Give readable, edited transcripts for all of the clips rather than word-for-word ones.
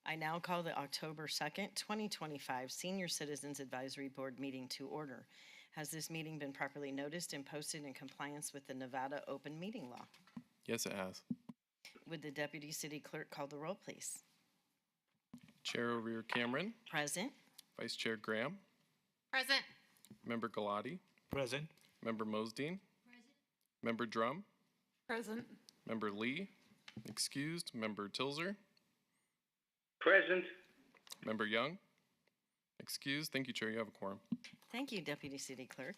I now call the October 2nd, 2025 Senior Citizens Advisory Board meeting to order. Has this meeting been properly noticed and posted in compliance with the Nevada Open Meeting Law? Yes, it has. Would the Deputy City Clerk call the roll, please? Chair O'Rear Cameron, Present. Vice Chair Graham, Present. Member Galati, Present. Member Mosdeen, Member Drum, Present. Member Lee, excused, Member Tilzer, Present. Member Young, excused. Thank you, Chair. You have a quorum. Thank you, Deputy City Clerk.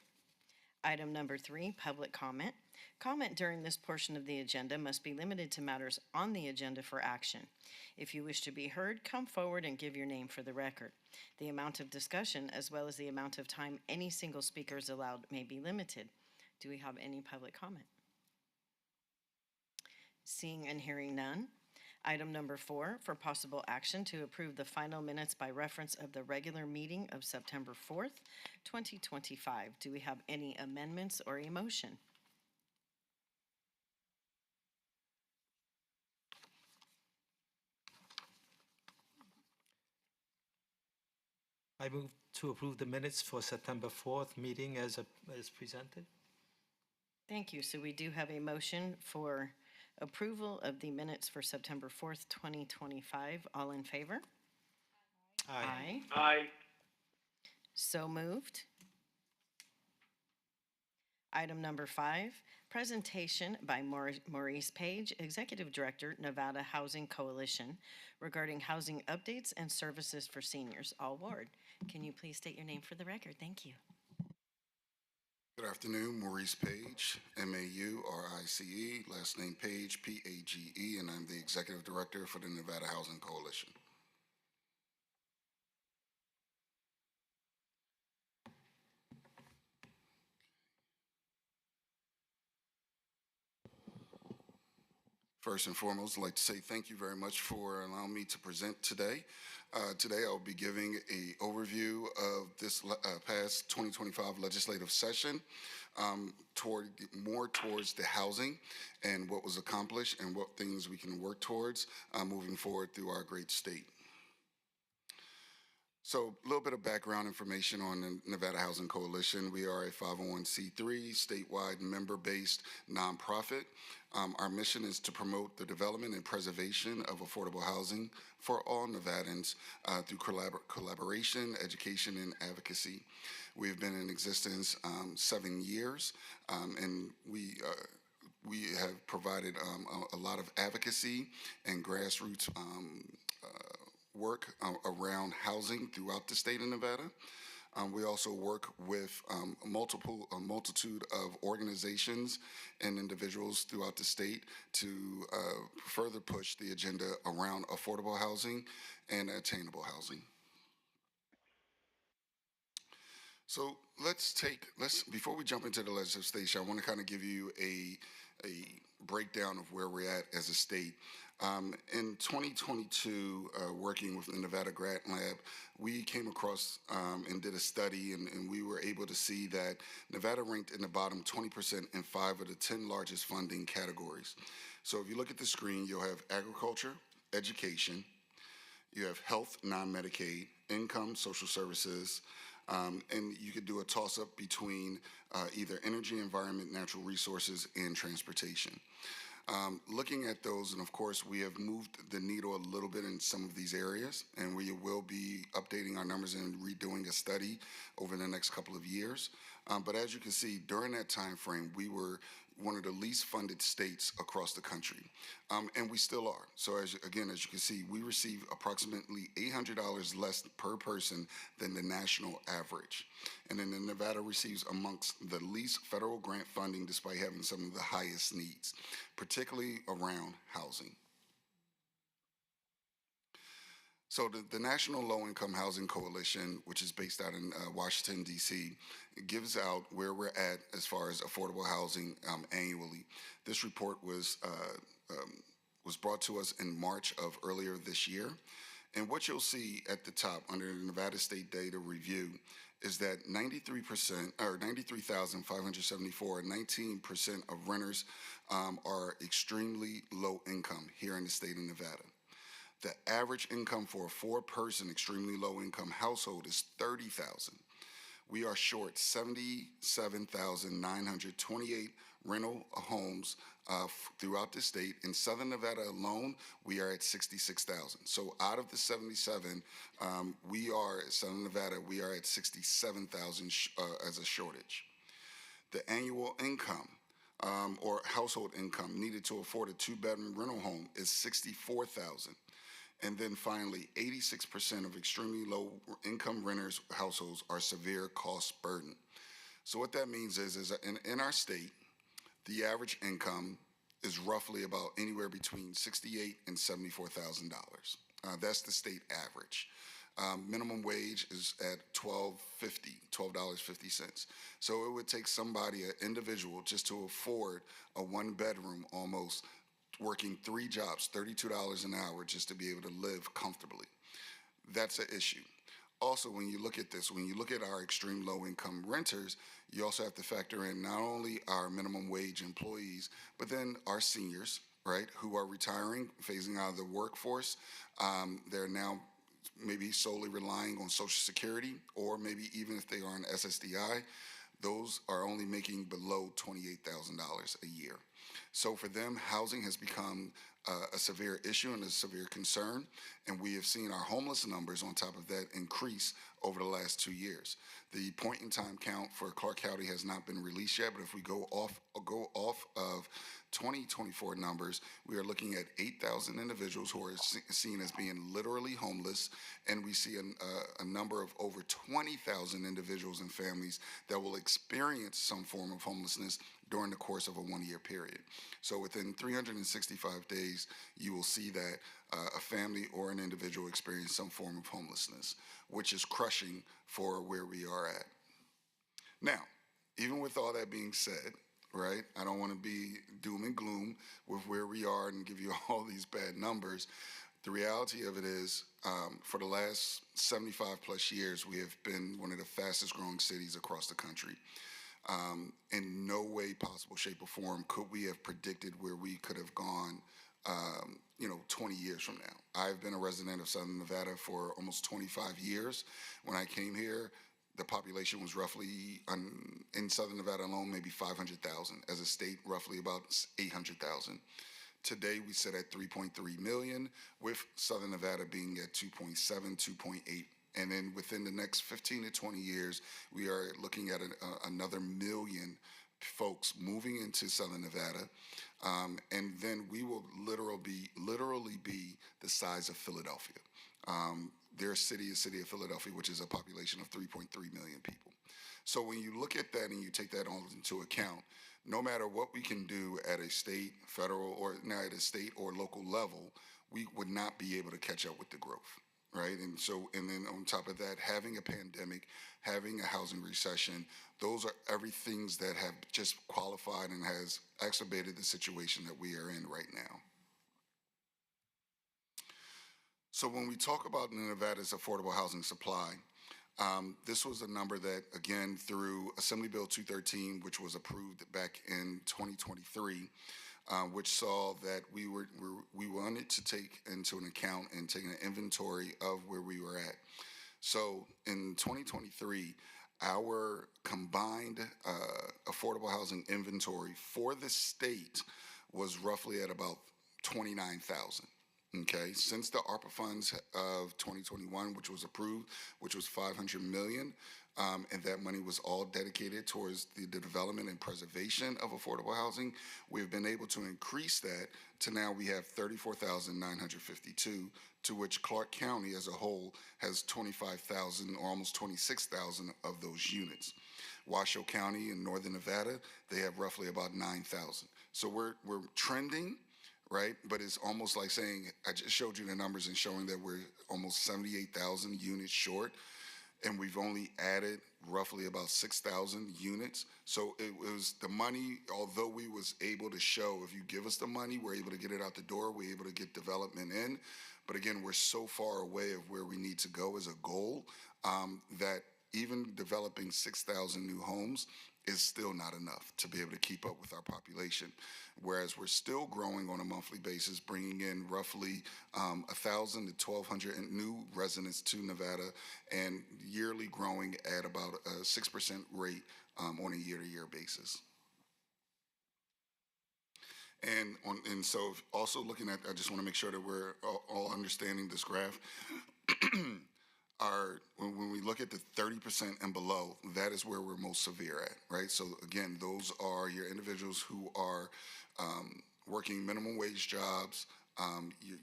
Item number 3, public comment. Comment during this portion of the agenda must be limited to matters on the agenda for action. If you wish to be heard, come forward and give your name for the record. The amount of discussion, as well as the amount of time any single speaker is allowed, may be limited. Do we have any public comment? Seeing and hearing none. Item number 4, for possible action to approve the final minutes by reference of the regular meeting of September 4th, 2025. Do we have any amendments or a motion? I move to approve the minutes for September 4th meeting as presented. Thank you. So we do have a motion for approval of the minutes for September 4th, 2025. All in favor? Aye. Aye. So moved. Item number 5, presentation by Maurice Page, Executive Director, Nevada Housing Coalition, regarding housing updates and services for seniors, all ward. Can you please state your name for the record? Thank you. Good afternoon, Maurice Page, M-A-U-R-I-C-E, last name Page, P-A-G-E, and I'm the Executive Director for the Nevada Housing Coalition. First and foremost, I'd like to say thank you very much for allowing me to present today. Today, I'll be giving an overview of this past 2025 legislative session towards the housing and what was accomplished and what things we can work towards moving forward through our great state. So a little bit of background information on the Nevada Housing Coalition. We are a 501c3 statewide member-based nonprofit. Our mission is to promote the development and preservation of affordable housing for all Nevadans through collaboration, education, and advocacy. We have been in existence 7 years, and we have provided a lot of advocacy and grassroots work around housing throughout the state of Nevada. We also work with a multitude of organizations and individuals throughout the state to further push the agenda around affordable housing and attainable housing. So before we jump into the legislative station, I want to kind of give you a breakdown of where we're at as a state. In 2022, working with the Nevada Grant Lab, we came across and did a study, and we were able to see that Nevada ranked in the bottom 20% in 5 of the 10 largest funding categories. So if you look at the screen, you'll have agriculture, education, you have health, non-Medicaid, income, social services, and you could do a toss-up between either energy, environment, natural resources, and transportation. Looking at those, and of course, we have moved the needle a little bit in some of these areas, and we will be updating our numbers and redoing a study over the next couple of years. But as you can see, during that time frame, we were one of the least funded states across the country, and we still are. So as you can see, we receive approximately $800 less per person than the national average. And then Nevada receives amongst the least federal grant funding despite having some of the highest needs, particularly around housing. So the National Low-Income Housing Coalition, which is based out in Washington, D.C., gives out where we're at as far as affordable housing annually. This report was brought to us in March of earlier this year. And what you'll see at the top under the Nevada State Data Review is that 93%, or 93,574, 19% of renters are extremely low income here in the state of Nevada. The average income for a four-person extremely low-income household is $30,000. We are short 77,928 rental homes throughout the state. In Southern Nevada alone, we are at 66,000. So out of the 77, Southern Nevada, we are at 67,000 as a shortage. The annual income or household income needed to afford a two-bedroom rental home is 64,000. And then finally, 86% of extremely low income renters households are severe cost burden. So what that means is in our state, the average income is roughly about anywhere between $68,000 and $74,000. That's the state average. Minimum wage is at $12.50. So it would take somebody, an individual, just to afford a one bedroom almost, working three jobs, $32 an hour, just to be able to live comfortably. That's an issue. Also, when you look at this, when you look at our extreme low income renters, you also have to factor in not only our minimum wage employees, but then our seniors, right, who are retiring, phasing out of the workforce. They're now maybe solely relying on Social Security, or maybe even if they are on SSDI, those are only making below $28,000 a year. So for them, housing has become a severe issue and a severe concern, and we have seen our homeless numbers on top of that increase over the last 2 years. The point-in-time count for Clark County has not been released yet, but if we go off of 2024 numbers, we are looking at 8,000 individuals who are seen as being literally homeless, and we see a number of over 20,000 individuals and families that will experience some form of homelessness during the course of a 1-year period. So within 365 days, you will see that a family or an individual experience some form of homelessness, which is crushing for where we are at. Now, even with all that being said, right, I don't want to be doom and gloom with where we are and give you all these bad numbers. The reality of it is, for the last 75 plus years, we have been one of the fastest growing cities across the country. In no way possible, shape, or form could we have predicted where we could have gone 20 years from now. I've been a resident of Southern Nevada for almost 25 years. When I came here, the population was roughly, in Southern Nevada alone, maybe 500,000. As a state, roughly about 800,000. Today, we sit at 3.3 million, with Southern Nevada being at 2.7, 2.8. And then within the next 15 to 20 years, we are looking at another million folks moving into Southern Nevada. And then we will literally be the size of Philadelphia. Their city is City of Philadelphia, which is a population of 3.3 million people. So when you look at that and you take that all into account, no matter what we can do at a state, federal, or now at a state or local level, we would not be able to catch up with the growth, right? And then on top of that, having a pandemic, having a housing recession, those are everything that have just qualified and has exacerbated the situation that we are in right now. So when we talk about Nevada's affordable housing supply, this was a number that, again, through Assembly Bill 213, which was approved back in 2023, which saw that we wanted to take into an account and take an inventory of where we were at. So in 2023, our combined affordable housing inventory for the state was roughly at about 29,000. Okay, since the ARPA funds of 2021, which was approved, which was $500 million, and that money was all dedicated towards the development and preservation of affordable housing, we've been able to increase that to now we have 34,952, to which Clark County as a whole has 25,000 or almost 26,000 of those units. Washoe County in Northern Nevada, they have roughly about 9,000. So we're trending, right? But it's almost like saying, I just showed you the numbers and showing that we're almost 78,000 units short, and we've only added roughly about 6,000 units. So it was the money, although we was able to show, if you give us the money, we're able to get it out the door, we're able to get development in. But again, we're so far away of where we need to go as a goal that even developing 6,000 new homes is still not enough to be able to keep up with our population. Whereas we're still growing on a monthly basis, bringing in roughly 1,000 to 1,200 new residents to Nevada, and yearly growing at about a 6% rate on a year-to-year basis. And so also looking at, I just want to make sure that we're all understanding this graph. When we look at the 30% and below, that is where we're most severe at, right? So again, those are your individuals who are working minimum wage jobs.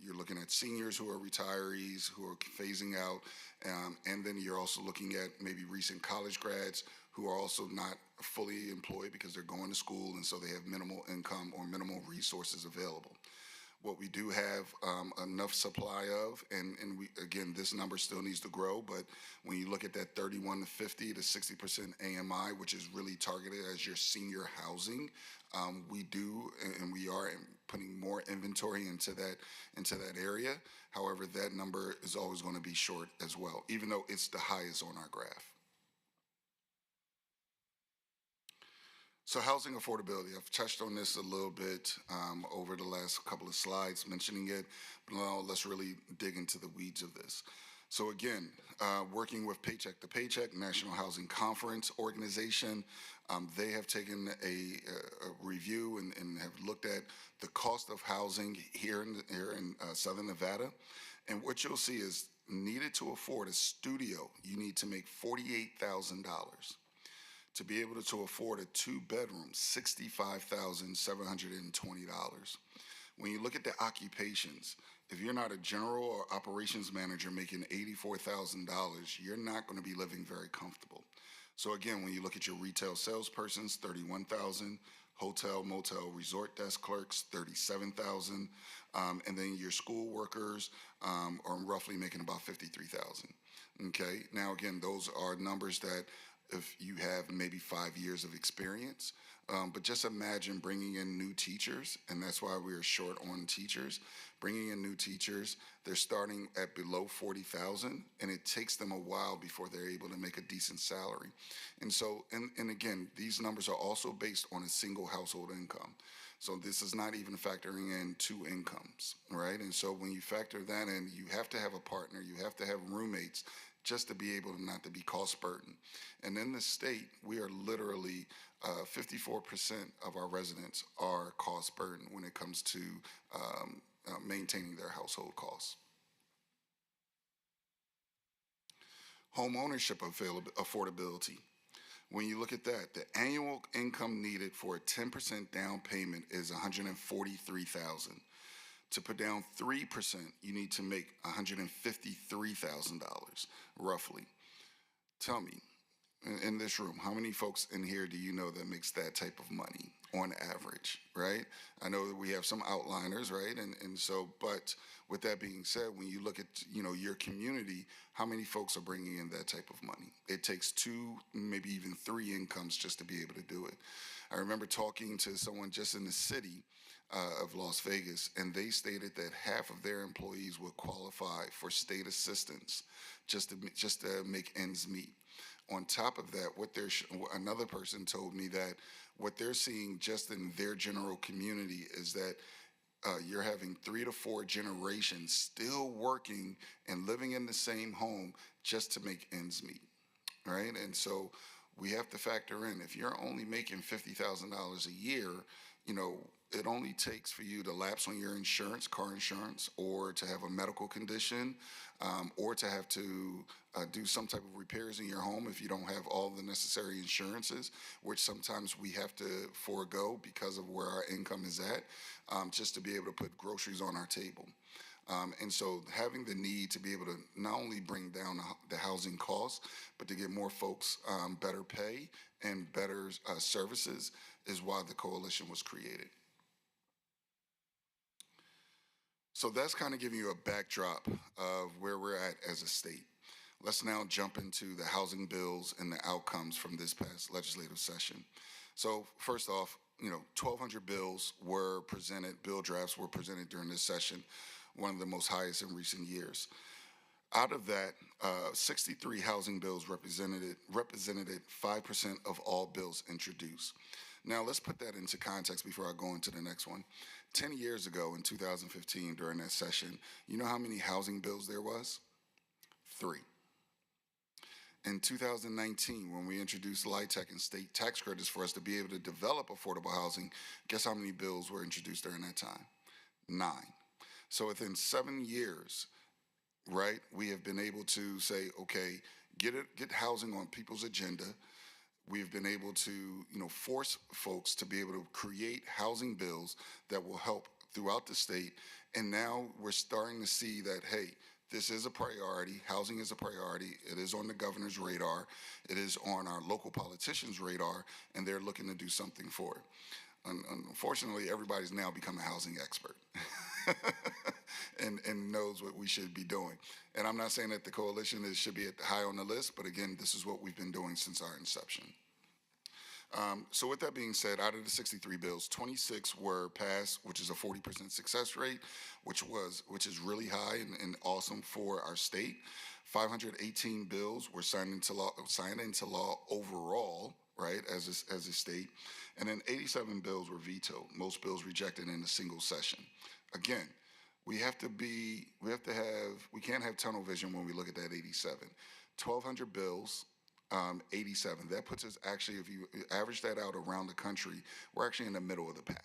You're looking at seniors who are retirees, who are phasing out, and then you're also looking at maybe recent college grads who are also not fully employed because they're going to school, and so they have minimal income or minimal resources available. What we do have enough supply of, and we, again, this number still needs to grow, but when you look at that 31 to 50 to 60% AMI, which is really targeted as your senior housing, we do, and we are putting more inventory into that area. However, that number is always going to be short as well, even though it's the highest on our graph. So housing affordability, I've touched on this a little bit over the last couple of slides mentioning it, but now let's really dig into the weeds of this. So again, working with Paycheck to Paycheck, National Housing Conference Organization, they have taken a review and have looked at the cost of housing here in Southern Nevada. And what you'll see is needed to afford a studio, you need to make $48,000. To be able to afford a 2-bedroom, $65,720. When you look at the occupations, if you're not a general or operations manager making $84,000, you're not going to be living very comfortable. So again, when you look at your retail salespersons, $31,000, hotel, motel, resort desk clerks, $37,000, and then your school workers are roughly making about $53,000. Okay, now again, those are numbers that if you have maybe 5 years of experience. But just imagine bringing in new teachers, and that's why we're short on teachers. Bringing in new teachers, they're starting at below $40,000, and it takes them a while before they're able to make a decent salary. And so, and again, these numbers are also based on a single household income. So this is not even factoring in 2 incomes, right? And so when you factor that in, you have to have a partner, you have to have roommates, just to be able to not to be cost burden. And in the state, we are literally 54% of our residents are cost burden when it comes to maintaining their household costs. Home ownership affordability. When you look at that, the annual income needed for a 10% down payment is $143,000. To put down 3%, you need to make $153,000, roughly. Tell me, in this room, how many folks in here do you know that makes that type of money on average, right? I know that we have some outliners, right? And so, but with that being said, when you look at, your community, how many folks are bringing in that type of money? It takes 2, maybe even 3 incomes just to be able to do it. I remember talking to someone just in the city of Las Vegas, and they stated that half of their employees would qualify for state assistance just to make ends meet. On top of that, another person told me that what they're seeing just in their general community is that you're having 3 to 4 generations still working and living in the same home just to make ends meet, right? And so we have to factor in, if you're only making $50,000 a year, it only takes for you to lapse on your insurance, car insurance, or to have a medical condition, or to have to do some type of repairs in your home if you don't have all the necessary insurances, which sometimes we have to forego because of where our income is at, just to be able to put groceries on our table. And so having the need to be able to not only bring down the housing costs, but to get more folks better pay and better services is why the coalition was created. So that's kind of giving you a backdrop of where we're at as a state. Let's now jump into the housing bills and the outcomes from this past legislative session. So first off, 1,200 bills were presented, bill drafts were presented during this session, one of the most highest in recent years. Out of that, 63 housing bills represented 5% of all bills introduced. Now, let's put that into context before I go into the next one. 10 years ago, in 2015, during that session, you know how many housing bills there was? 3. In 2019, when we introduced LIHTC and state tax credits for us to be able to develop affordable housing, guess how many bills were introduced during that time? 9. So within 7 years, right, we have been able to say, okay, get housing on people's agenda. We've been able to, force folks to be able to create housing bills that will help throughout the state. And now we're starting to see that, hey, this is a priority. Housing is a priority. It is on the governor's radar. It is on our local politicians' radar, and they're looking to do something for it. Unfortunately, everybody's now become a housing expert and knows what we should be doing. And I'm not saying that the coalition should be high on the list, but again, this is what we've been doing since our inception. So with that being said, out of the 63 bills, 26 were passed, which is a 40% success rate, which is really high and awesome for our state. 518 bills were signed into law overall, right, as a state, and then 87 bills were vetoed. Most bills rejected in a single session. Again, we can't have tunnel vision when we look at that 87. 1,200 bills. 87. That puts us actually, if you average that out around the country, we're actually in the middle of the pack.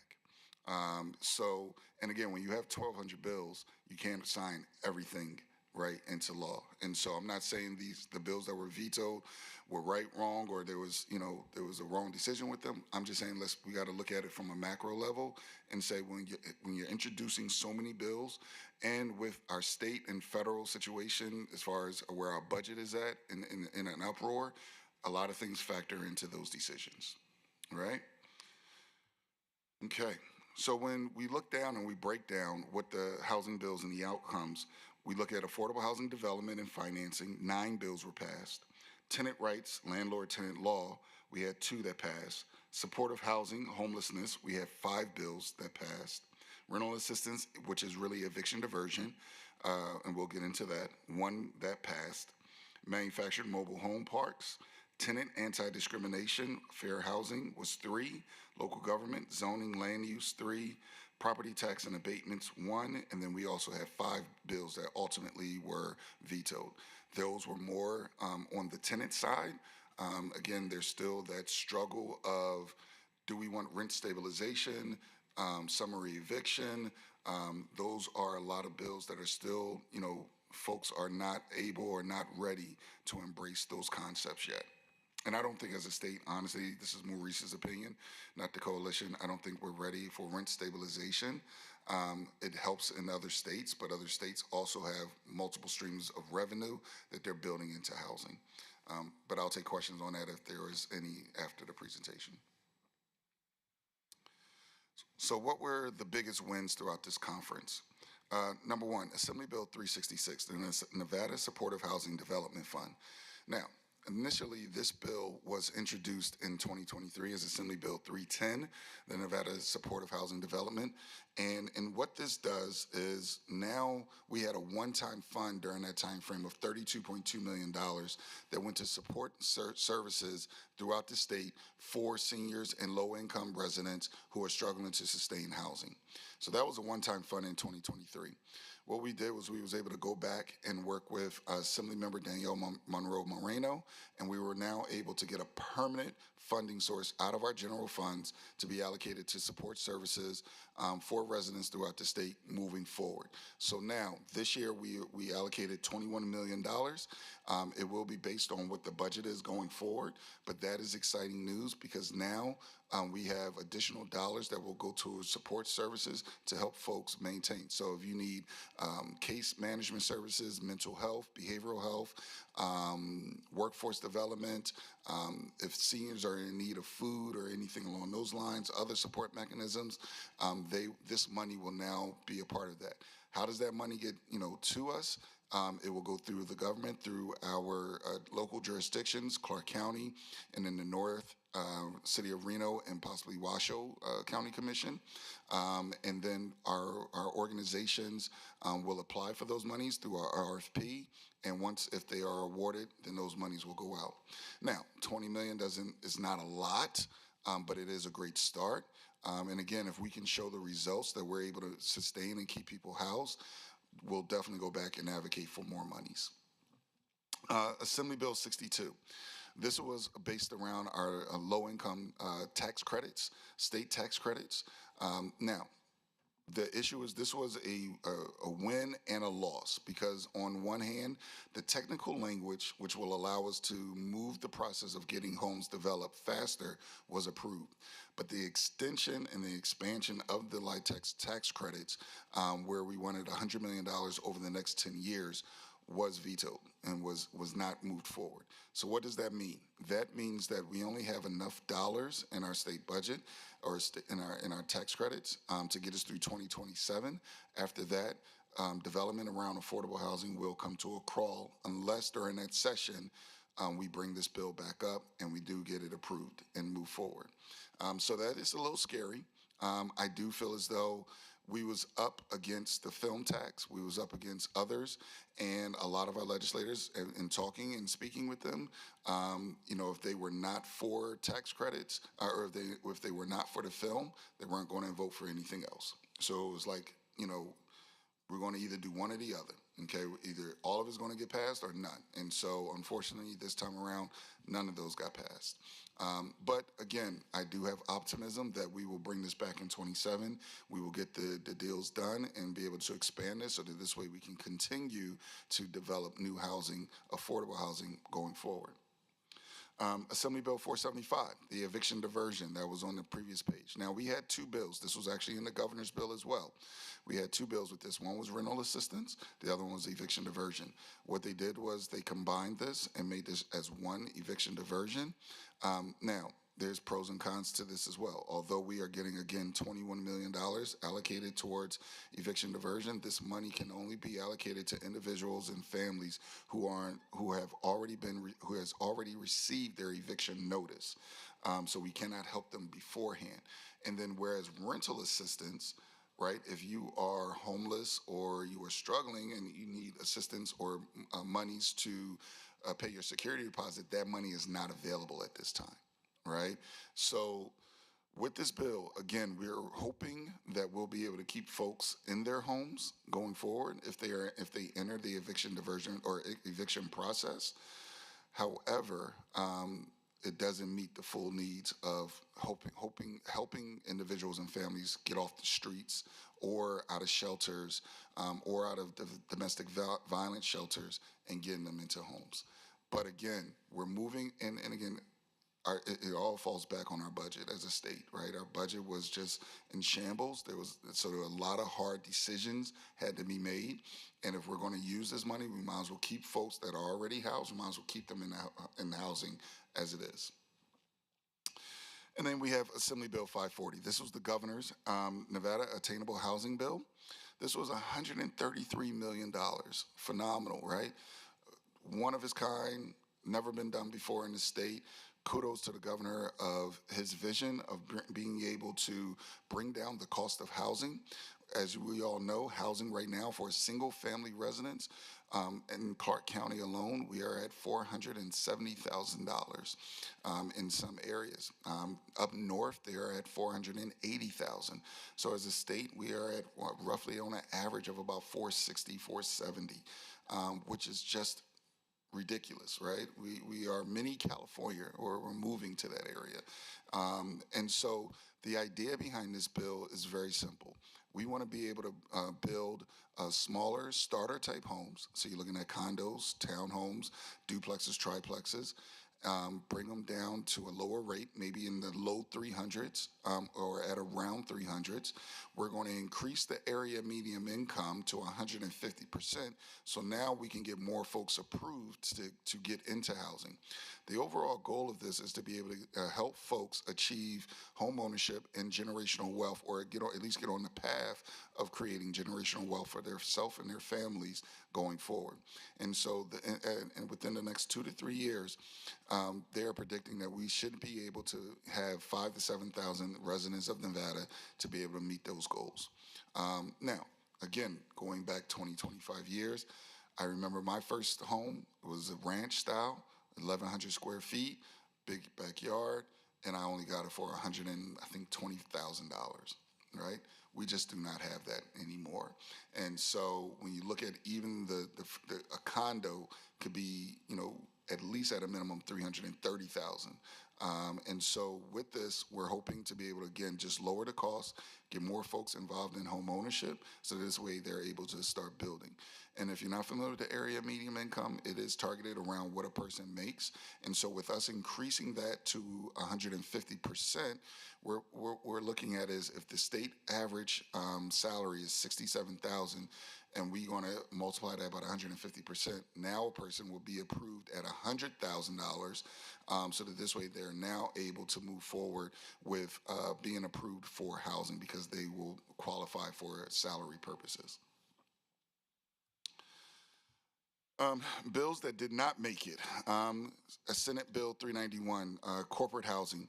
And again, when you have 1,200 bills, you can't sign everything right into law. And so I'm not saying the bills that were vetoed were right, wrong, or there was a wrong decision with them. I'm just saying we got to look at it from a macro level and say when you're introducing so many bills, and with our state and federal situation as far as where our budget is at in an uproar, a lot of things factor into those decisions, right? Okay, so when we look down and we break down what the housing bills and the outcomes, we look at affordable housing development and financing. 9 bills were passed. Tenant rights, landlord-tenant law, we had 2 that passed. Supportive housing, homelessness, we had 5 bills that passed. Rental assistance, which is really eviction diversion, and we'll get into that, 1 that passed. Manufactured mobile home parks, tenant anti-discrimination, fair housing was 3. Local government, zoning, land use, 3. Property tax and abatements, 1. And then we also had 5 bills that ultimately were vetoed. Those were more on the tenant side. Again, there's still that struggle of, do we want rent stabilization, summary eviction? Those are a lot of bills that are still, folks are not able or not ready to embrace those concepts yet. And I don't think as a state, honestly, this is Maurice's opinion, not the coalition, I don't think we're ready for rent stabilization. It helps in other states, but other states also have multiple streams of revenue that they're building into housing. But I'll take questions on that if there is any after the presentation. So what were the biggest wins throughout this conference? Number 1, Assembly Bill 366, the Nevada Supportive Housing Development Fund. Now, initially, this bill was introduced in 2023 as Assembly Bill 310, the Nevada Supportive Housing Development. And what this does is now we had a one-time fund during that time frame of $32.2 million that went to support services throughout the state for seniors and low-income residents who are struggling to sustain housing. So that was a one-time fund in 2023. What we did was we was able to go back and work with Assemblymember Danielle Monroe Moreno, and we were now able to get a permanent funding source out of our general funds to be allocated to support services for residents throughout the state moving forward. So now, this year, we allocated $21 million. It will be based on what the budget is going forward, but that is exciting news because now we have additional dollars that will go to support services to help folks maintain. So if you need case management services, mental health, behavioral health, workforce development, if seniors are in need of food or anything along those lines, other support mechanisms, this money will now be a part of that. How does that money get, to us? It will go through the government, through our local jurisdictions, Clark County, and in the north, City of Reno, and possibly Washoe County Commission. And then our organizations will apply for those monies through our RFP. And once, if they are awarded, then those monies will go out. Now, 20 million is not a lot, but it is a great start. And again, if we can show the results that we're able to sustain and keep people housed, we'll definitely go back and advocate for more monies. Assembly Bill 62. This was based around our low-income tax credits, state tax credits. Now, the issue is this was a win and a loss because on one hand, the technical language, which will allow us to move the process of getting homes developed faster, was approved. But the extension and the expansion of the LIHTC tax credits, where we wanted $100 million over the next 10 years, was vetoed and was not moved forward. So what does that mean? That means that we only have enough dollars in our state budget or in our tax credits to get us through 2027. After that, development around affordable housing will come to a crawl unless during that session we bring this bill back up and we do get it approved and move forward. So that is a little scary. I do feel as though we was up against the film tax. We was up against others, and a lot of our legislators, in talking and speaking with them, if they were not for tax credits, or if they were not for the film, they weren't going to vote for anything else. So it was like, we're going to either do one or the other. Okay, either all of it's going to get passed or none. And so, unfortunately, this time around, none of those got passed. But again, I do have optimism that we will bring this back in 27. We will get the deals done and be able to expand this so that this way we can continue to develop new housing, affordable housing going forward. Assembly Bill 475, the eviction diversion that was on the previous page. Now, we had two bills. This was actually in the governor's bill as well. We had two bills with this. One was rental assistance. The other one was eviction diversion. What they did was they combined this and made this as one eviction diversion. Now, there's pros and cons to this as well. Although we are getting, again, $21 million allocated towards eviction diversion, this money can only be allocated to individuals and families who has already received their eviction notice. So we cannot help them beforehand. And then whereas rental assistance, right, if you are homeless or you are struggling and you need assistance or monies to pay your security deposit, that money is not available at this time. Right? So with this bill, again, we're hoping that we'll be able to keep folks in their homes going forward if they enter the eviction diversion or eviction process. However, it doesn't meet the full needs of helping individuals and families get off the streets or out of shelters or out of the domestic violence shelters and getting them into homes. But again, we're moving, and again, it all falls back on our budget as a state, right? Our budget was just in shambles. There were a lot of hard decisions had to be made. And if we're going to use this money, we might as well keep folks that are already housed. We might as well keep them in housing as it is. And then we have Assembly Bill 540. This was the governor's Nevada Attainable Housing Bill. This was $133 million. Phenomenal, right? One of its kind, never been done before in the state. Kudos to the governor of his vision of being able to bring down the cost of housing. As we all know, housing right now for a single family residence in Clark County alone, we are at $470,000 in some areas. Up north, they are at $480,000. So as a state, we are at roughly on an average of about $460,000, $470,000, which is just ridiculous, right? We are mini California, or we're moving to that area. And so the idea behind this bill is very simple. We want to be able to build smaller starter type homes. So you're looking at condos, townhomes, duplexes, triplexes. bring them down to a lower rate, maybe in the low 300s or at around 300s. We're going to increase the area median income to 150%. So now we can get more folks approved to get into housing. The overall goal of this is to be able to help folks achieve home ownership and generational wealth, or at least get on the path of creating generational wealth for themselves and their families going forward. And so and within the next 2 to 3 years, they're predicting that we should be able to have 5,000 to 7,000 residents of Nevada to be able to meet those goals. Now, again, going back 20, 25 years, I remember my first home was a ranch style, 1,100 square feet, big backyard, and I only got it for $120,000, right? We just do not have that anymore. And so when you look at even a condo could be, at least at a minimum 330,000. And so with this, we're hoping to be able to, again, just lower the cost, get more folks involved in home ownership, so this way they're able to start building. And if you're not familiar with the area median income, it is targeted around what a person makes. And so with us increasing that to 150%, we're looking at is if the state average salary is 67,000, and we're going to multiply that by 150%, now a person will be approved at $100,000, so that this way they're now able to move forward with being approved for housing because they will qualify for salary purposes. Bills that did not make it. A Senate Bill 391, corporate housing.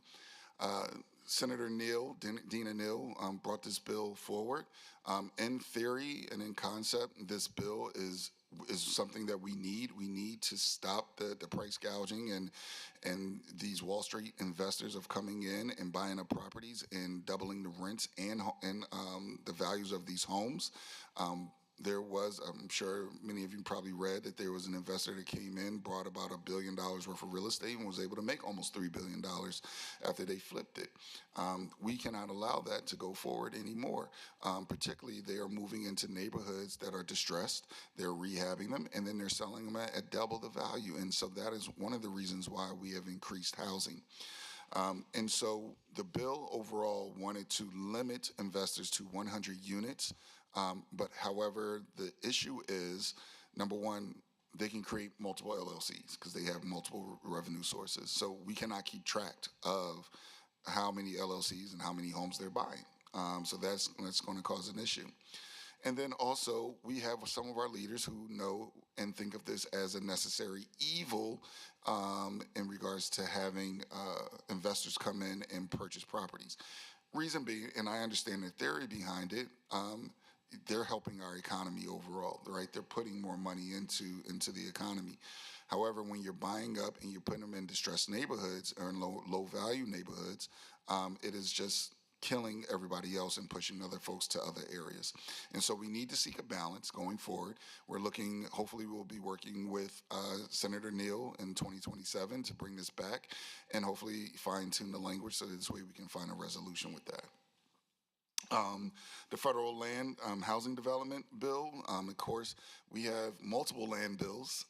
Senator Dina Neal, brought this bill forward. In theory and in concept, this bill is something that we need. We need to stop the price gouging and these Wall Street investors of coming in and buying up properties and doubling the rents and the values of these homes. There was, I'm sure many of you probably read that there was an investor that came in, brought about $1 billion worth of real estate and was able to make almost $3 billion after they flipped it. We cannot allow that to go forward anymore. Particularly, they are moving into neighborhoods that are distressed, they're rehabbing them, and then they're selling them at double the value. And so that is one of the reasons why we have increased housing. And so the bill overall wanted to limit investors to 100 units. But however, the issue is, number one, they can create multiple LLCs because they have multiple revenue sources. So we cannot keep track of how many LLCs and how many homes they're buying. So that's going to cause an issue. And then also, we have some of our leaders who know and think of this as a necessary evil in regards to having investors come in and purchase properties. Reason being, and I understand the theory behind it, they're helping our economy overall, right? They're putting more money into the economy. However, when you're buying up and you're putting them in distressed neighborhoods or in low value neighborhoods, it is just killing everybody else and pushing other folks to other areas. And so we need to seek a balance going forward. We're looking, hopefully we'll be working with Senator Neal in 2027 to bring this back and hopefully fine tune the language so that this way we can find a resolution with that. The federal land housing development bill, of course, we have multiple land bills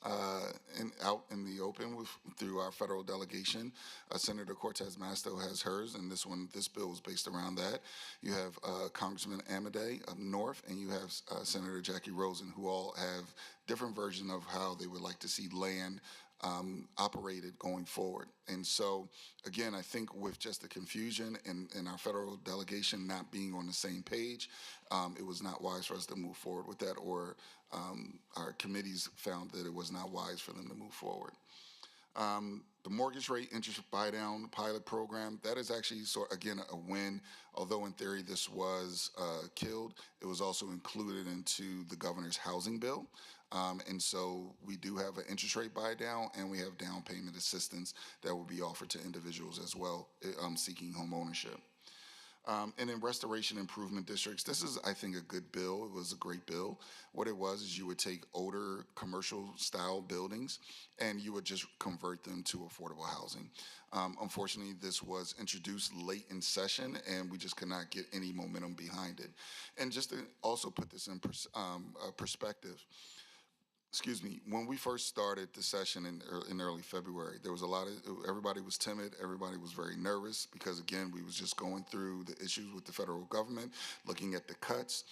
out in the open through our federal delegation. Senator Cortez Masto has hers, and this bill is based around that. You have Congressman Amedee up north, and you have Senator Jackie Rosen, who all have different versions of how they would like to see land operated going forward. And so, again, I think with just the confusion and our federal delegation not being on the same page, it was not wise for us to move forward with that, or our committees found that it was not wise for them to move forward. The mortgage rate interest buy-down pilot program, that is actually, again, a win. Although in theory this was killed, it was also included into the governor's housing bill. And so we do have an interest rate buy-down, and we have down payment assistance that will be offered to individuals as well seeking home ownership. And in restoration improvement districts, this is, I think, a good bill. It was a great bill. What it was is you would take older commercial-style buildings and you would just convert them to affordable housing. Unfortunately, this was introduced late in session, and we just could not get any momentum behind it. And just to also put this in perspective, excuse me, when we first started the session in early February, there was a lot of, everybody was timid, everybody was very nervous because again, we was just going through the issues with the federal government, looking at the cuts.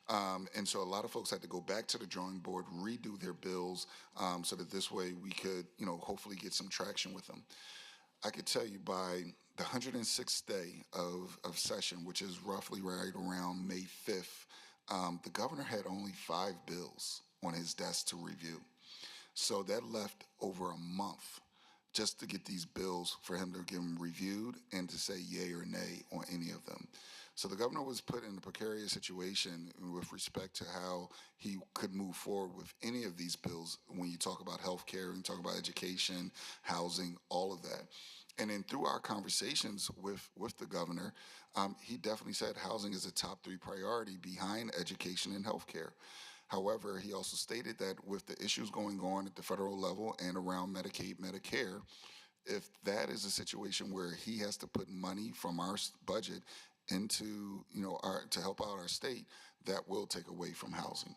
And so a lot of folks had to go back to the drawing board, redo their bills, so that this way we could, hopefully get some traction with them. I could tell you by the 106th day of session, which is roughly right around May 5th, the governor had only 5 bills on his desk to review. So that left over a month just to get these bills for him to get them reviewed and to say yay or nay on any of them. So the governor was put in a precarious situation with respect to how he could move forward with any of these bills when you talk about health care and talk about education, housing, all of that. And then through our conversations with the governor, he definitely said housing is a top 3 priority behind education and healthcare. However, he also stated that with the issues going on at the federal level and around Medicaid, Medicare, if that is a situation where he has to put money from our budget into, to help out our state, that will take away from housing.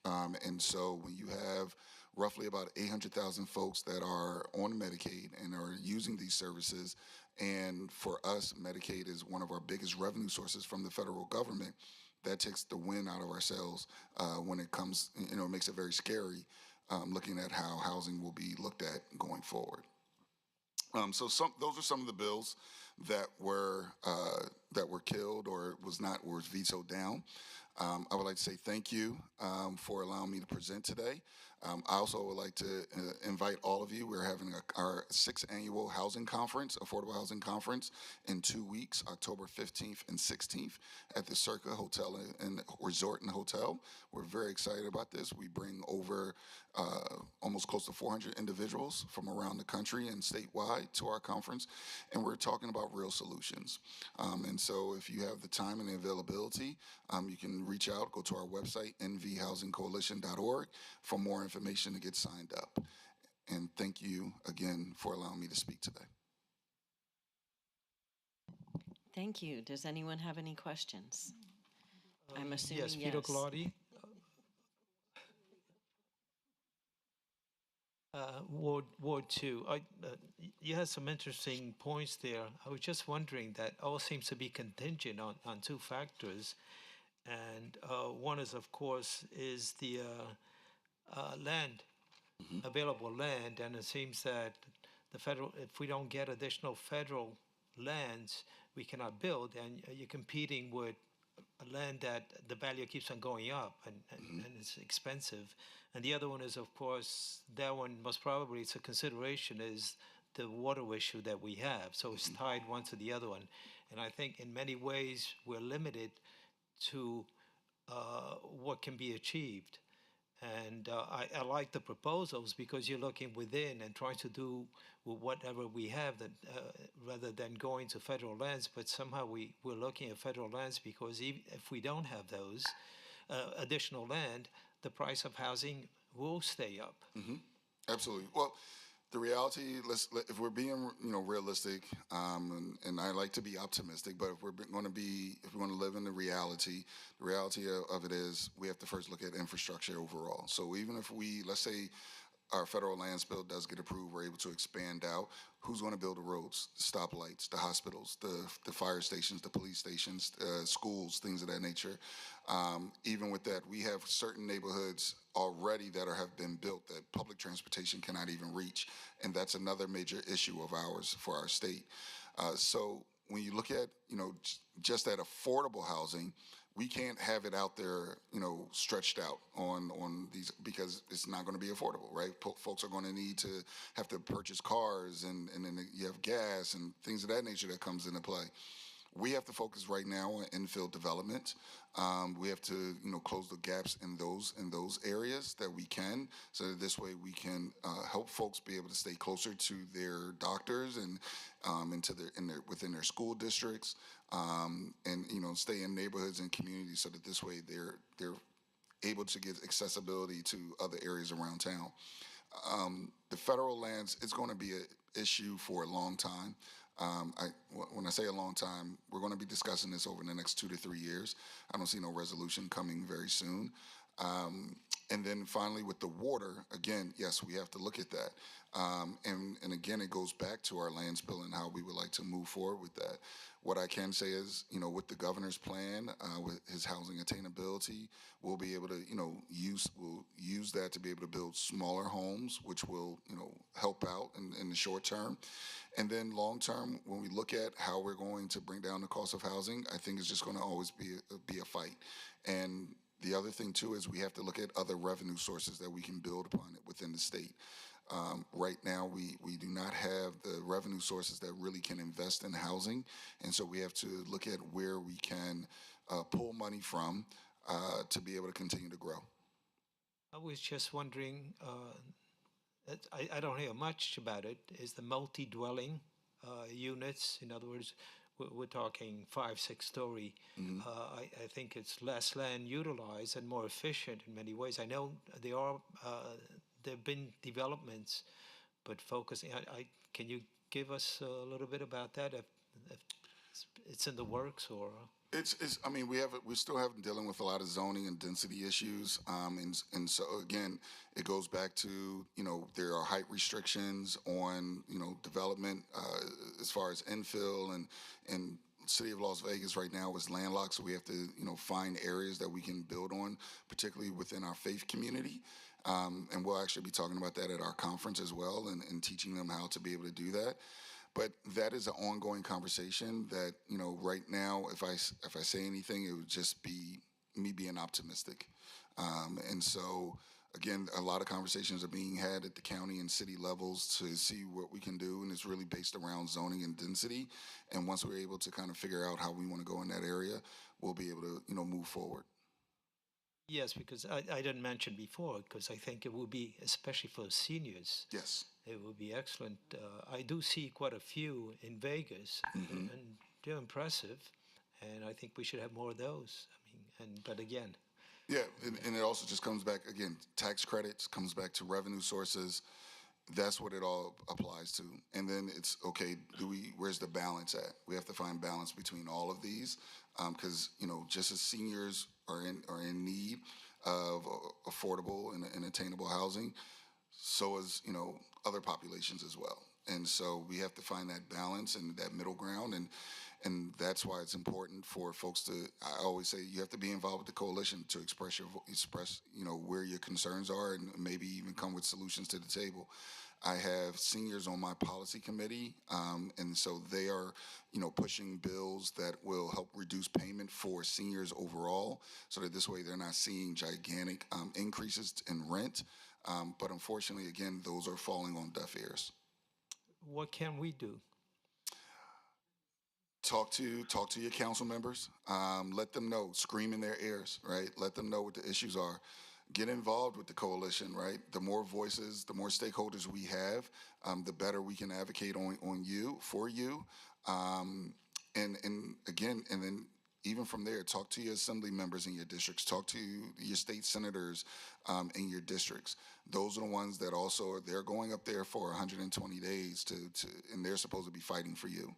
And so when you have roughly about 800,000 folks that are on Medicaid and are using these services, and for us, Medicaid is one of our biggest revenue sources from the federal government, that takes the wind out of our sails when it comes, it makes it very scary looking at how housing will be looked at going forward. So those are some of the bills that were killed or was vetoed down. I would like to say thank you for allowing me to present today. I also would like to invite all of you. We're having our 6th annual housing conference, affordable housing conference, in 2 weeks, October 15th and 16th at the Circa Hotel and Resort and Hotel. We're very excited about this. We bring over almost close to 400 individuals from around the country and statewide to our conference, and we're talking about real solutions. And so if you have the time and the availability, you can reach out, go to our website, nvhousingcoalition.org, for more information to get signed up. And thank you again for allowing me to speak today. Thank you. Does anyone have any questions? I'm assuming Yes, Peter yes. Galati. Ward 2. You had some interesting points there. I was just wondering that all seems to be contingent on 2 factors. And one is, of course, is the land, available land. And it seems that if we don't get additional federal lands, we cannot build. And you're competing with a land that the value keeps on going up and it's expensive. And the other one is, of course, that one most probably it's a consideration is the water issue that we have. So it's tied one to the other one. And I think in many ways we're limited to what can be achieved. And I like the proposals because you're looking within and trying to do with whatever we have that, rather than going to federal lands. But somehow we're looking at federal lands because even if we don't have those additional land, the price of housing will stay up. Absolutely. Well, the reality, if we're being, realistic, and I like to be optimistic, but if we're going to live in the reality of it is we have to first look at infrastructure overall. So even if let's say our federal lands bill does get approved, we're able to expand out. Who's going to build the roads, the stoplights, the hospitals, the fire stations, the police stations, schools, things of that nature? Even with that, we have certain neighborhoods already that have been built that public transportation cannot even reach, and that's another major issue of ours for our state. So when you look at, just that affordable housing, we can't have it out there, stretched out on these because it's not going to be affordable, right? Folks are going to need to have to purchase cars and then you have gas and things of that nature that comes into play. We have to focus right now on infill development. We have to, close the gaps in those areas that we can, so that this way we can help folks be able to stay closer to their doctors and within their school districts, and stay in neighborhoods and communities, so that this way they're able to get accessibility to other areas around town. The federal lands is going to be an issue for a long time. When I say a long time, we're going to be discussing this over the next 2 to 3 years. I don't see no resolution coming very soon. And then finally, with the water, again, yes, we have to look at that. And again, it goes back to our lands bill and how we would like to move forward with that. What I can say is, with the governor's plan, with his housing attainability, we'll be able to, we'll use that to be able to build smaller homes, which will, help out in the short term. And then long term, when we look at how we're going to bring down the cost of housing, I think it's just going to always be a fight. And the other thing too is we have to look at other revenue sources that we can build upon it within the state. Right now, we do not have the revenue sources that really can invest in housing, and so we have to look at where we can pull money from to be able to continue to grow. I was just wondering, I don't hear much about it, is the multi-dwelling units. In other words, we're talking 5, 6-story. I think it's less land utilized and more efficient in many ways. I know there've been developments, but focusing. Can you give us a little bit about that? If it's in the works, or I mean, we still have dealing with a lot of zoning and density issues, and so again, it goes back to there are height restrictions on development as far as infill, and city of Las Vegas right now is landlocked, so we have to find areas that we can build on, particularly within our faith community. And we'll actually be talking about that at our conference as well, and teaching them how to be able to do that. But that is an ongoing conversation that, right now, if I say anything, it would just be me being optimistic. And so, again, a lot of conversations are being had at the county and city levels to see what we can do, and it's really based around zoning and density. And once we're able to kind of figure out how we want to go in that area, we'll be able to, move forward. yes, because I didn't mention before, because I think it would be, especially for seniors, Yes. it would be excellent. I do see quite a few in Vegas, and they're impressive, and I think we should have more of those. I mean, but again, Yeah, and it also just comes back, again, tax credits, comes back to revenue sources. That's what it all applies to. And then it's, okay, where's the balance at? We have to find balance between all of these, because, just as seniors are in need of affordable and attainable housing, so is, other populations as well. And so we have to find that balance and that middle ground, and that's why it's important for folks to. I always say you have to be involved with the coalition to express where your concerns are, and maybe even come with solutions to the table. I have seniors on my policy committee, and so they are, pushing bills that will help reduce payment for seniors overall, so that this way they're not seeing gigantic increases in rent. But unfortunately, again, those are falling on deaf ears. what can we do? Talk to your council members. Let them know. Scream in their ears, right? Let them know what the issues are. Get involved with the coalition, right? The more voices, the more stakeholders we have, the better we can advocate for you. And again, and then even from there, talk to your assembly members in your districts, talk to your state senators in your districts. Those are the ones that also they're going up there for 120 days and they're supposed to be fighting for you.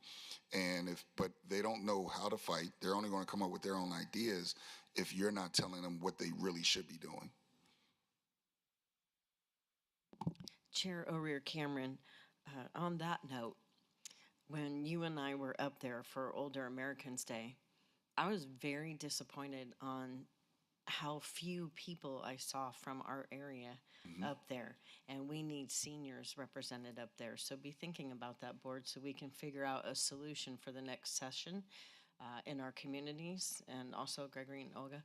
But they don't know how to fight. They're only going to come up with their own ideas if you're not telling them what they really should be doing. Chair O'Rear Cameron, on that note, when you and I were up there for Older Americans Day, I was very disappointed on how few people I saw from our area up there. And we need seniors represented up there. So be thinking about that, board, so we can figure out a solution for the next session in our communities, and also Gregory and Olga,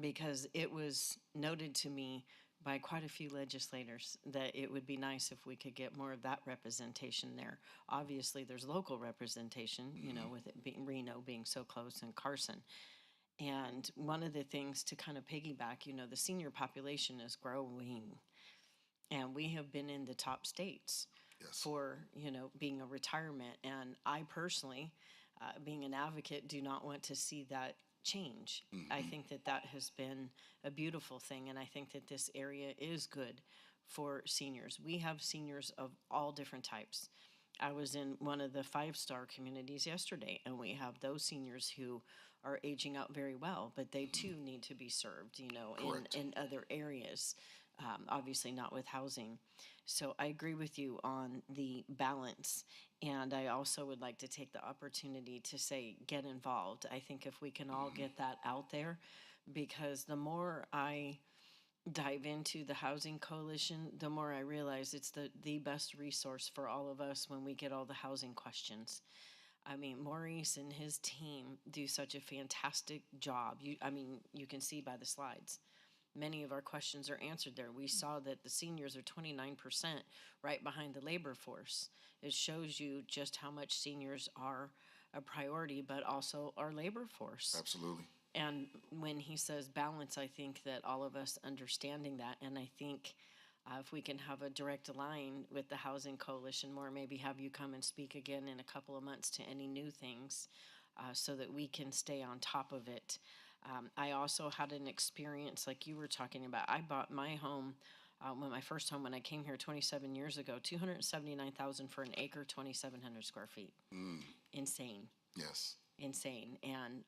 because it was noted to me by quite a few legislators that it would be nice if we could get more of that representation there. Obviously, there's local representation, with it being Reno being so close, and Carson. And one of the things to kind of piggyback, the senior population is growing, and we have been in the top states for, being a retirement. And I personally, being an advocate, do not want to see that change. I think that has been a beautiful thing, and I think that this area is good for seniors. We have seniors of all different types. I was in one of the 5-star communities yesterday, and we have those seniors who are aging out very well, but they too need to be served, Correct. in other areas. Obviously, not with housing. So I agree with you on the balance. And I also would like to take the opportunity to say, get involved. I think if we can all get that out there, because the more I dive into the housing coalition, the more I realize it's the best resource for all of us when we get all the housing questions. I mean, Maurice and his team do such a fantastic job. You can see by the slides. Many of our questions are answered there. We saw that the seniors are 29% right behind the labor force. It shows you just how much seniors are a priority, but also our labor force. Absolutely. And when he says balance, I think that all of us understanding that, and I think if we can have a direct line with the Housing Coalition more, maybe have you come and speak again in a couple of months to any new things so that we can stay on top of it. I also had an experience like you were talking about. I bought my home, my first home when I came here 27 years ago, $279,000 for an acre, 2,700 square feet. Insane. Yes. Insane. And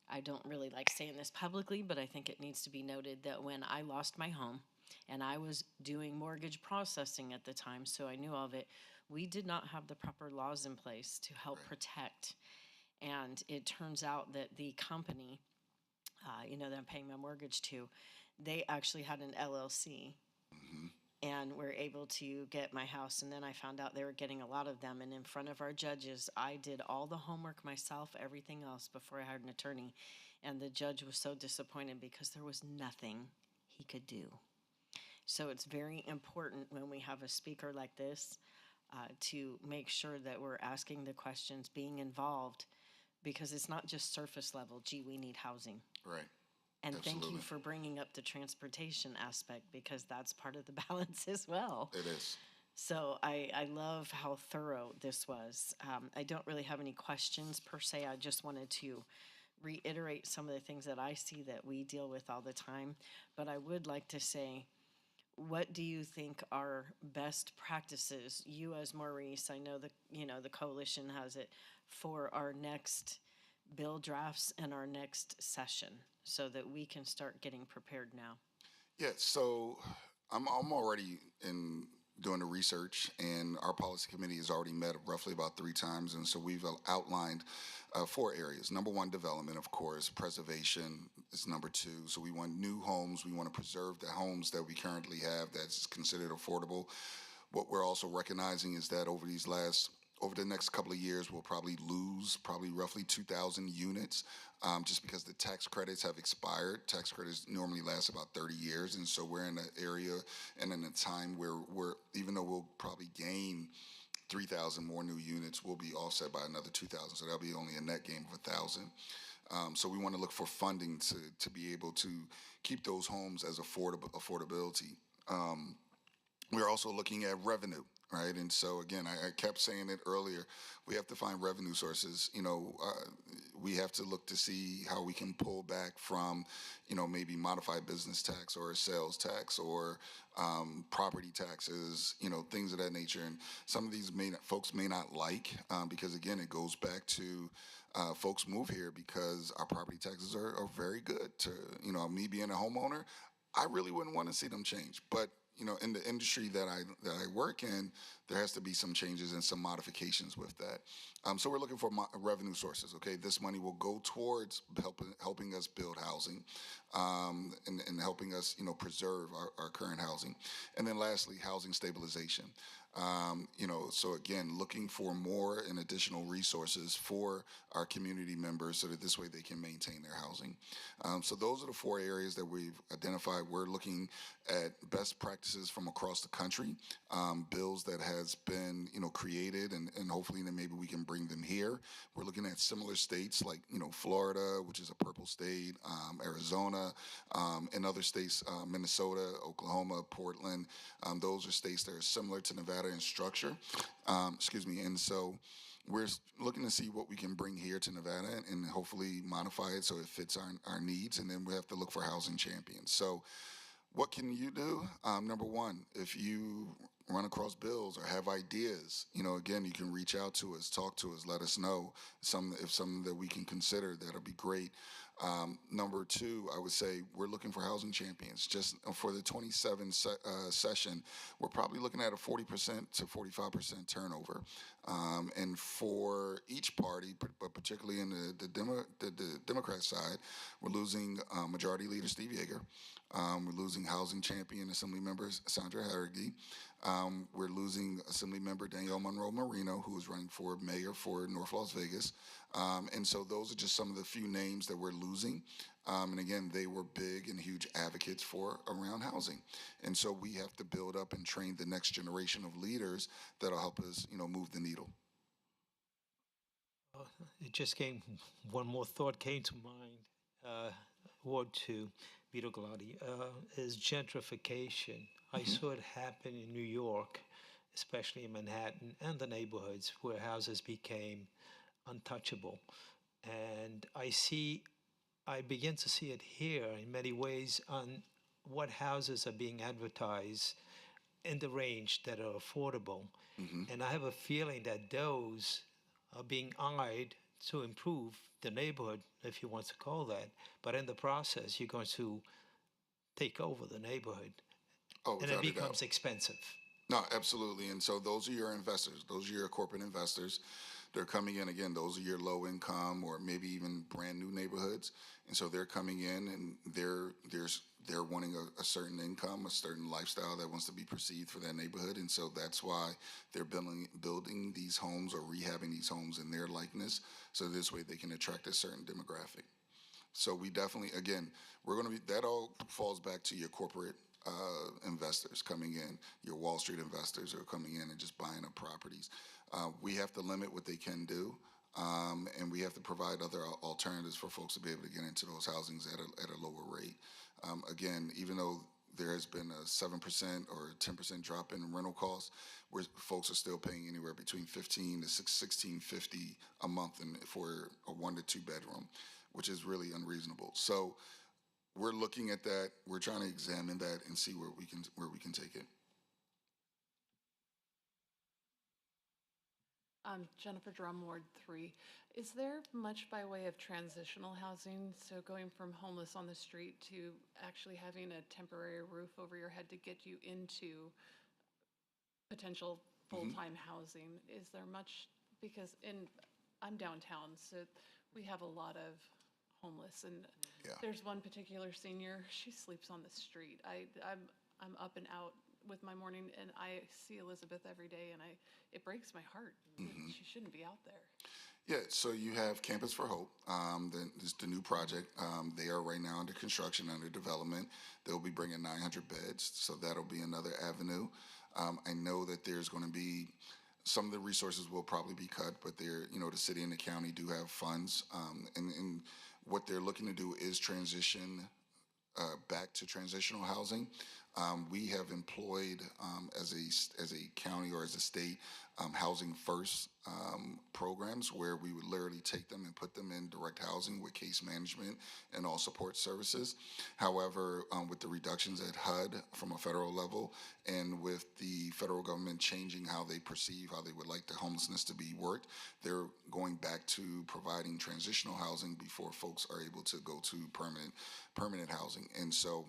I don't really like saying this publicly, but I think it needs to be noted that when I lost my home and I was doing mortgage processing at the time, so I knew all of it, we did not have the proper laws in place to help protect. And it turns out that the company, that I'm paying my mortgage to, they actually had an LLC and were able to get my house. And then I found out they were getting a lot of them. And in front of our judges, I did all the homework myself, everything else before I hired an attorney. And the judge was so disappointed because there was nothing he could do. So it's very important when we have a speaker like this to make sure that we're asking the questions, being involved, because it's not just surface level, gee, we need housing. Right. And thank you Absolutely. for bringing up the transportation aspect because that's part of the balance as well. It is. So I love how thorough this was. I don't really have any questions per se. I just wanted to reiterate some of the things that I see that we deal with all the time. But I would like to say, what do you think are best practices? You as Maurice, I know the coalition has it for our next bill drafts and our next session so that we can start getting prepared now. Yeah, so I'm already in doing the research, and our policy committee has already met roughly about 3 times, and so we've outlined 4 areas. Number 1, development, of course. Preservation is number 2. So we want new homes. We want to preserve the homes that we currently have that's considered affordable. What we're also recognizing is that over the next couple of years, we'll probably lose roughly 2,000 units just because the tax credits have expired. Tax credits normally last about 30 years. And so we're in an area and in a time where even though we'll probably gain 3,000 more new units, we'll be offset by another 2,000. So that'll be only a net gain of 1,000. So we want to look for funding to be able to keep those homes as affordability. We're also looking at revenue, right? And so again, I kept saying it earlier, we have to find revenue sources. We have to look to see how we can pull back from, maybe modified business tax or sales tax or property taxes, things of that nature. And some of these folks may not like because again, it goes back to folks move here because our property taxes are very good. Me being a homeowner, I really wouldn't want to see them change, but in the industry that I work in, there has to be some changes and some modifications with that. So we're looking for revenue sources. Okay, this money will go towards helping us build housing, and helping us, preserve our current housing, and then lastly, housing stabilization. So again, looking for more and additional resources for our community members so that this way they can maintain their housing. So those are the 4 areas that we've identified. We're looking at best practices from across the country, bills that has been, created, and hopefully then maybe we can bring them here. We're looking at similar states like, Florida, which is a purple state, Arizona, and other states, Minnesota, Oklahoma, Portland. Those are states that are similar to Nevada in structure. And so we're looking to see what we can bring here to Nevada and hopefully modify it so it fits our needs. And then we have to look for housing champions. So what can you do? Number 1, if you run across bills or have ideas, again, you can reach out to us, talk to us, let us know if something that we can consider. That'll be great. Number two, I would say we're looking for housing champions. Just for the 27 session, we're probably looking at a 40% to 45% turnover. And for each party, but particularly in the Democrat side, we're losing Majority Leader Steve Yeager. We're losing housing champion Assembly Member Sandra Harrigy. We're losing Assembly Member Danielle Monroe Marino, who is running for mayor for North Las Vegas. And so those are just some of the few names that we're losing. And again, they were big and huge advocates for around housing. And so we have to build up and train the next generation of leaders that'll help us, move the needle. It just came, one more thought came to mind. Ward 2, Vito Galati, is gentrification. I saw it happen in New York, especially in Manhattan and the neighborhoods where houses became untouchable. And I begin to see it here in many ways on what houses are being advertised in the range that are affordable. And I have a feeling that those are being eyed to improve the neighborhood, if you want to call that. But in the process, you're going to take over the neighborhood. Oh, And it without a doubt. becomes expensive. No, absolutely. And so those are your investors. Those are your corporate investors. They're coming in, again, those are your low income or maybe even brand new neighborhoods. And so they're coming in and they're wanting a certain income, a certain lifestyle that wants to be perceived for that neighborhood. And so that's why they're building these homes or rehabbing these homes in their likeness. So this way they can attract a certain demographic. So we definitely, again, that all falls back to your corporate investors coming in, your Wall Street investors are coming in and just buying up properties. We have to limit what they can do, and we have to provide other alternatives for folks to be able to get into those housings at a lower rate. Again, even though there has been a 7% or 10% drop in rental costs, where folks are still paying anywhere between $15 to $16.50 a month for a 1 to 2 bedroom, which is really unreasonable. So we're looking at that. We're trying to examine that and see where we can take it. Jennifer Drum, Ward 3. Is there much by way of transitional housing? So going from homeless on the street to actually having a temporary roof over your head to get you into potential full-time housing? Is there much? Because I'm downtown, so we have a lot of homeless, and there's one particular senior. She sleeps on the street. I'm up and out with my morning, and I see Elizabeth every day, and it breaks my heart. She shouldn't be out there. Yeah, so you have Campus for Hope, the new project. They are right now under construction, under development. They'll be bringing 900 beds, so that'll be another avenue. I know that there's going to be some of the resources will probably be cut, but the city and the county do have funds, and what they're looking to do is transition back to transitional housing. We have employed as a county or as a state housing first programs where we would literally take them and put them in direct housing with case management and all support services. However, with the reductions at HUD from a federal level and with the federal government changing how they perceive, how they would like the homelessness to be worked, they're going back to providing transitional housing before folks are able to go to permanent housing. And so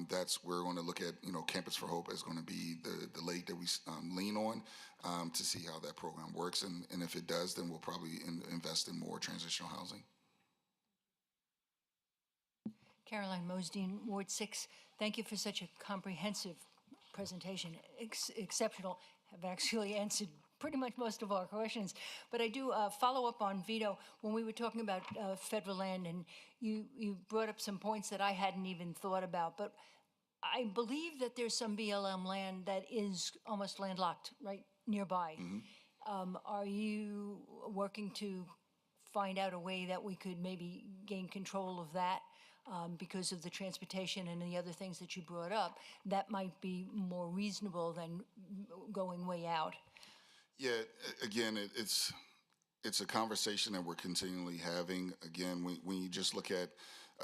that's we're going to look at, Campus for Hope is going to be the leg that we lean on to see how that program works. And if it does, then we'll probably invest in more transitional housing. Caroline Mosdeen, Ward 6. Thank you for such a comprehensive presentation. Exceptional. Have actually answered pretty much most of our questions. But I do follow up on Vito when we were talking about federal land, and you brought up some points that I hadn't even thought about. But I believe that there's some BLM land that is almost landlocked right nearby. Are you working to find out a way that we could maybe gain control of that? Because of the transportation and the other things that you brought up, that might be more reasonable than going way out. Yeah, again, it's a conversation that we're continually having. Again, when you just look at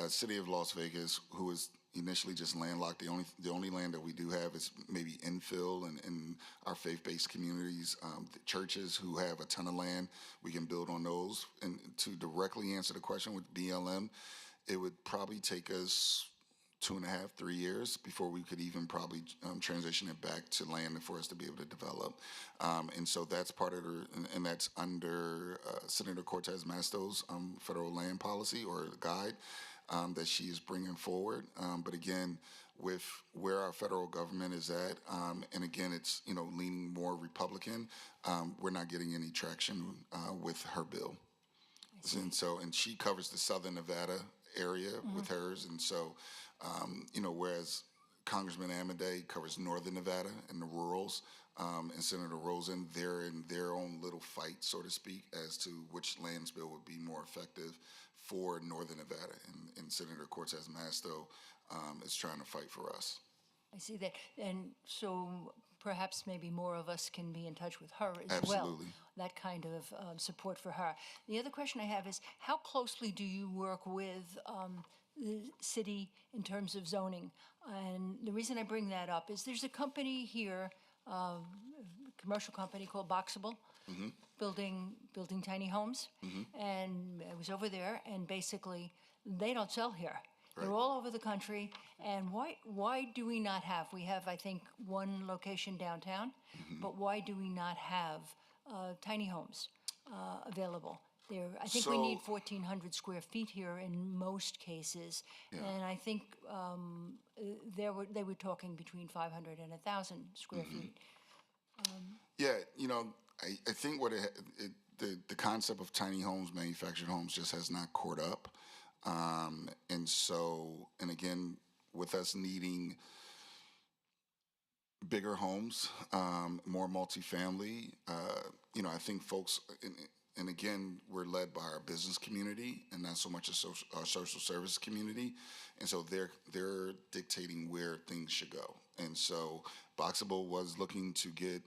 City of Las Vegas, who is initially just landlocked. The only land that we do have is maybe infill and in our faith-based communities, the churches who have a ton of land. We can build on those. And to directly answer the question with BLM, it would probably take us 2.5, 3 years before we could even probably transition it back to land for us to be able to develop. And so that's part of and that's under Senator Cortez Masto's federal land policy or guide that she is bringing forward. But again, with where our federal government is at, and again, it's leaning more Republican, we're not getting any traction with her bill. And she covers the Southern Nevada area with hers, and so whereas Congressman Amodei covers Northern Nevada and the rurals, and Senator Rosen, they're in their own little fight, so to speak, as to which lands bill would be more effective for Northern Nevada, and Senator Cortez Masto is trying to fight for us. I see that. And so perhaps maybe more of us can be in touch with her as well. Absolutely. That kind of support for her. The other question I have is, how closely do you work with the city in terms of zoning? And the reason I bring that up is there's a company here, a commercial company called Boxable, building tiny homes. And I was over there, and basically they don't sell here. They're all over the country, and why do we not have? We have, I think, one location downtown, but why do we not have tiny homes available? I think we need 1,400 square feet here in most cases, and I think they were talking between 500 and 1,000 square feet. Yeah, I think the concept of tiny homes, manufactured homes, just has not caught up. And again, with us needing bigger homes, more multifamily, I think folks, and again, we're led by our business community and not so much our social service community. And so they're dictating where things should go. And so Boxable was looking to get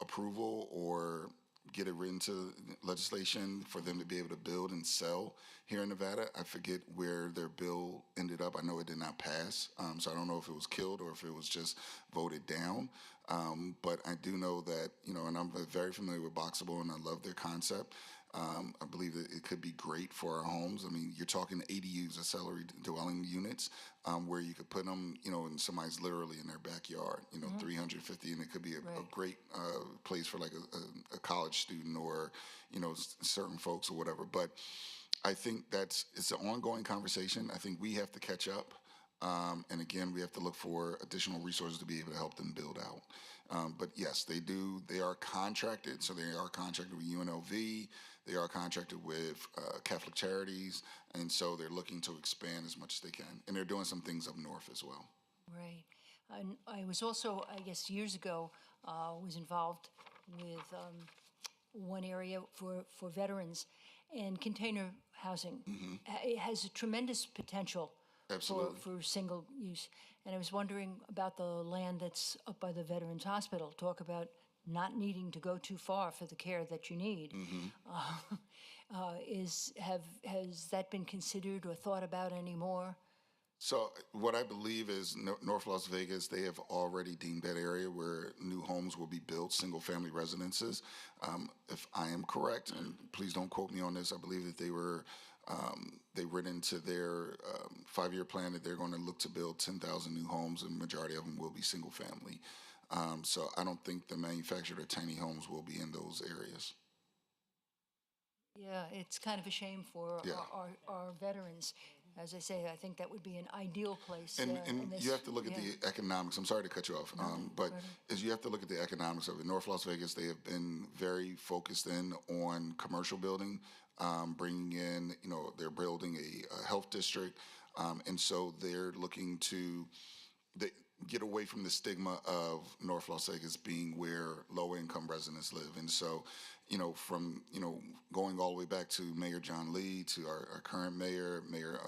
approval or get it written to legislation for them to be able to build and sell here in Nevada. I forget where their bill ended up. I know it did not pass, so I don't know if it was killed or if it was just voted down. But I do know that, and I'm very familiar with Boxable, and I love their concept. I believe that it could be great for our homes. I mean, you're talking ADUs, accessory dwelling units, where you could put them, and somebody's literally in their backyard, 350, and it could be a great place for like a college student or, certain folks or whatever. But I think it's an ongoing conversation. I think we have to catch up. And again, we have to look for additional resources to be able to help them build out. But yes, they are contracted. So they are contracted with UNLV. They are contracted with Catholic Charities. And so they're looking to expand as much as they can. And they're doing some things up north as well. Right. And I was also, I guess years ago, was involved with one area for veterans, and container housing. It has a tremendous potential for single use. And I was wondering about the land that's up by the Veterans Hospital. Talk about not needing to go too far for the care that you need. Has that been considered or thought about anymore? So what I believe is North Las Vegas, they have already deemed that area where new homes will be built, single-family residences. If I am correct, and please don't quote me on this, I believe that they wrote into their 5-year plan that they're going to look to build 10,000 new homes, and the majority of them will be single-family. So I don't think the manufactured or tiny homes will be in those areas. Yeah, it's kind of a shame for our veterans. As I say, I think that would be an ideal place. And you have to look at the economics. I'm sorry to cut you off, but you have to look at the economics of it. North Las Vegas, they have been very focused in on commercial building, bringing in, they're building a health district, and so they're looking to get away from the stigma of North Las Vegas being where low-income residents live. And so, from, going all the way back to Mayor John Lee, to our current mayor,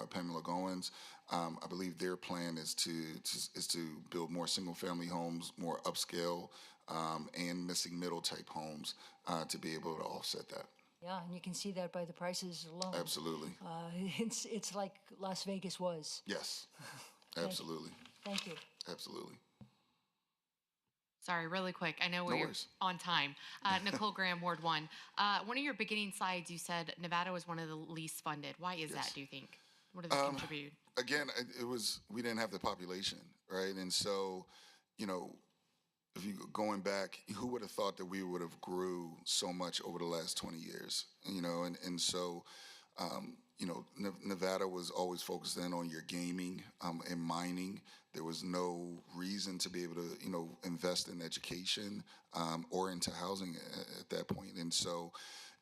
Pamela Goins, I believe their plan is to build more single-family homes, more upscale and missing middle type homes to be able to offset that. Yeah, and you can see that by the prices alone. Absolutely. It's like Las Vegas was. Yes. Absolutely. Thank you. Absolutely. Sorry, really quick. I know No we're worries. on time. Nicole Graham, Ward 1. One of your beginning slides, you said Nevada was one of the least funded. Why is Yes. that, do you think? What does it contribute? Again, we didn't have the population, right? And so, you know, if you going back, who would have thought that we would have grew so much over the last 20 years? You know, and so, you know, Nevada was always focused in on your gaming and mining. There was no reason to be able to, you know, invest in education or into housing at that point. And so,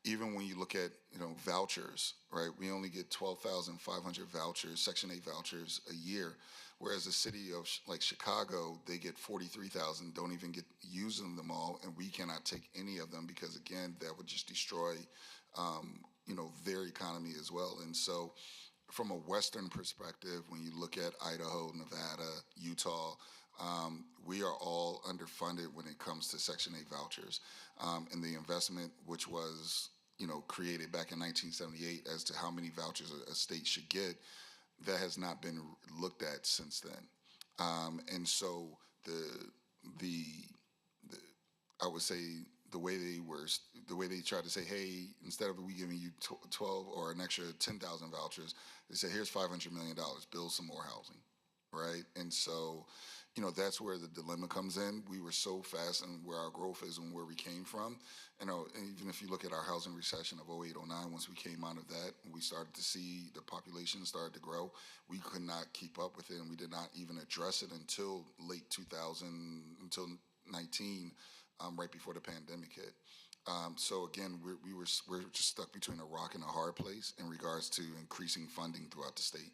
even when you look at, you know, vouchers, right? We only get 12,500 vouchers, Section 8 vouchers a year, whereas the city of like Chicago, they get 43,000, don't even get using them all, and we cannot take any of them because again, that would just destroy, you know, their economy as well. And so, from a Western perspective, when you look at Idaho, Nevada, Utah, we are all underfunded when it comes to Section 8 vouchers. And the investment, which was, you know, created back in 1978 as to how many vouchers a state should get, that has not been looked at since then. And so the I would say the way they tried to say, hey, instead of we giving you 12 or an extra 10,000 vouchers, they said, here's $500 million, build some more housing, right? And so, you know, that's where the dilemma comes in. We were so fast in where our growth is and where we came from. You know, and even if you look at our housing recession of 08, 09, once we came out of that, and we started to see the population started to grow, we could not keep up with it, and we did not even address it until late 2000, until 19, right before the pandemic hit. So again, we're just stuck between a rock and a hard place in regards to increasing funding throughout the state.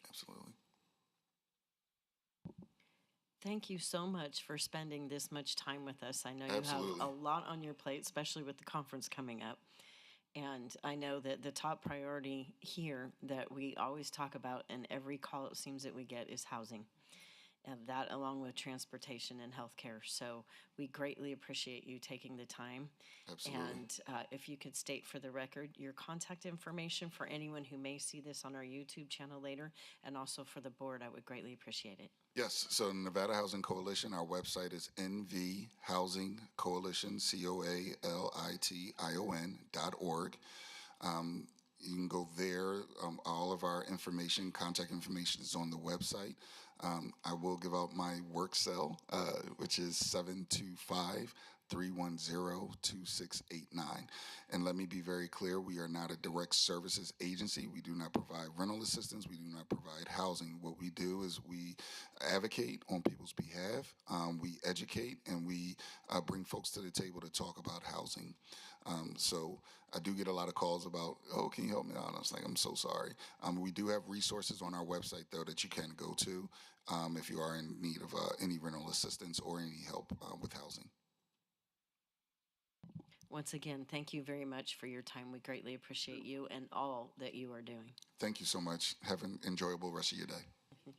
Absolutely. Thank you so much for spending this much time with us. I know you Absolutely. have a lot on your plate, especially with the conference coming up. And I know that the top priority here that we always talk about in every call it seems that we get is housing. And that along with transportation and healthcare. So we greatly appreciate you taking the time. Absolutely. And if you could state for the record your contact information for anyone who may see this on our YouTube channel later, and also for the board, I would greatly appreciate it. Yes, so Nevada Housing Coalition, our website is nvhousingcoalition, COALITION.org. You can go there. All of our information, contact information is on the website. I will give out my work cell, which is 725-310-2689. And let me be very clear, we are not a direct services agency. We do not provide rental assistance. We do not provide housing. What we do is we advocate on people's behalf. We educate, and we bring folks to the table to talk about housing. So I do get a lot of calls about, oh, can you help me out? I was like, I'm so sorry. We do have resources on our website, though, that you can go to if you are in need of any rental assistance or any help with housing. Once again, thank you very much for your time. We greatly appreciate you and all that you are doing. Thank you so much. Have an enjoyable rest of your day. All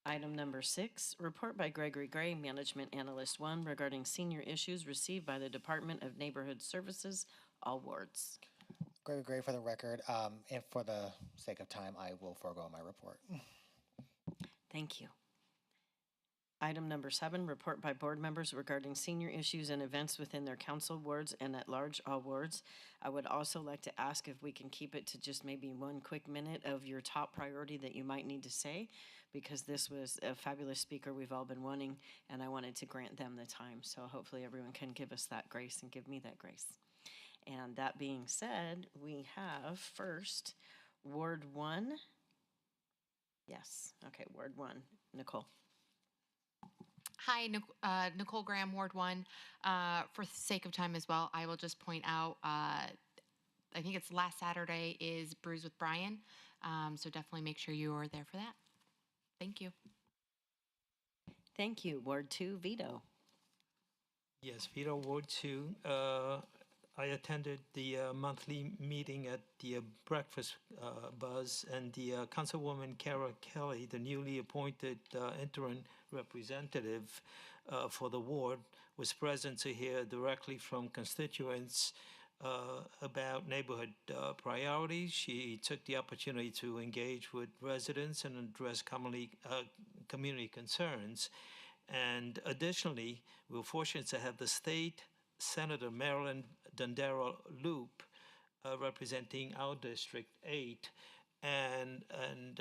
right. Item number 6, report by Gregory Gray, Management Analyst 1, regarding senior issues received by the Department of Neighborhood Services, all wards. Gregory Gray for the record, and for the sake of time, I will forego my report. Thank you. Item number 7, report by board members regarding senior issues and events within their council wards and at large all wards. I would also like to ask if we can keep it to just maybe 1 quick minute of your top priority that you might need to say, because this was a fabulous speaker we've all been wanting, and I wanted to grant them the time. So hopefully everyone can give us that grace and give me that grace. And that being said, we have first Ward 1. Yes, okay, Ward 1, Nicole. Hi, Nicole Graham, Ward 1. For the sake of time as well, I will just point out, I think it's last Saturday is Brews with Brian. So definitely make sure you are there for that. Thank you. Thank you. Ward 2, Vito. Yes, Vito, Ward 2. I attended the monthly meeting at the Breakfast Buzz, and the Councilwoman Kara Kelly, the newly appointed interim representative for the ward, was present to hear directly from constituents about neighborhood priorities. She took the opportunity to engage with residents and address community concerns. And additionally, we were fortunate to have the state Senator Marilyn Dondero Loop representing our District 8. And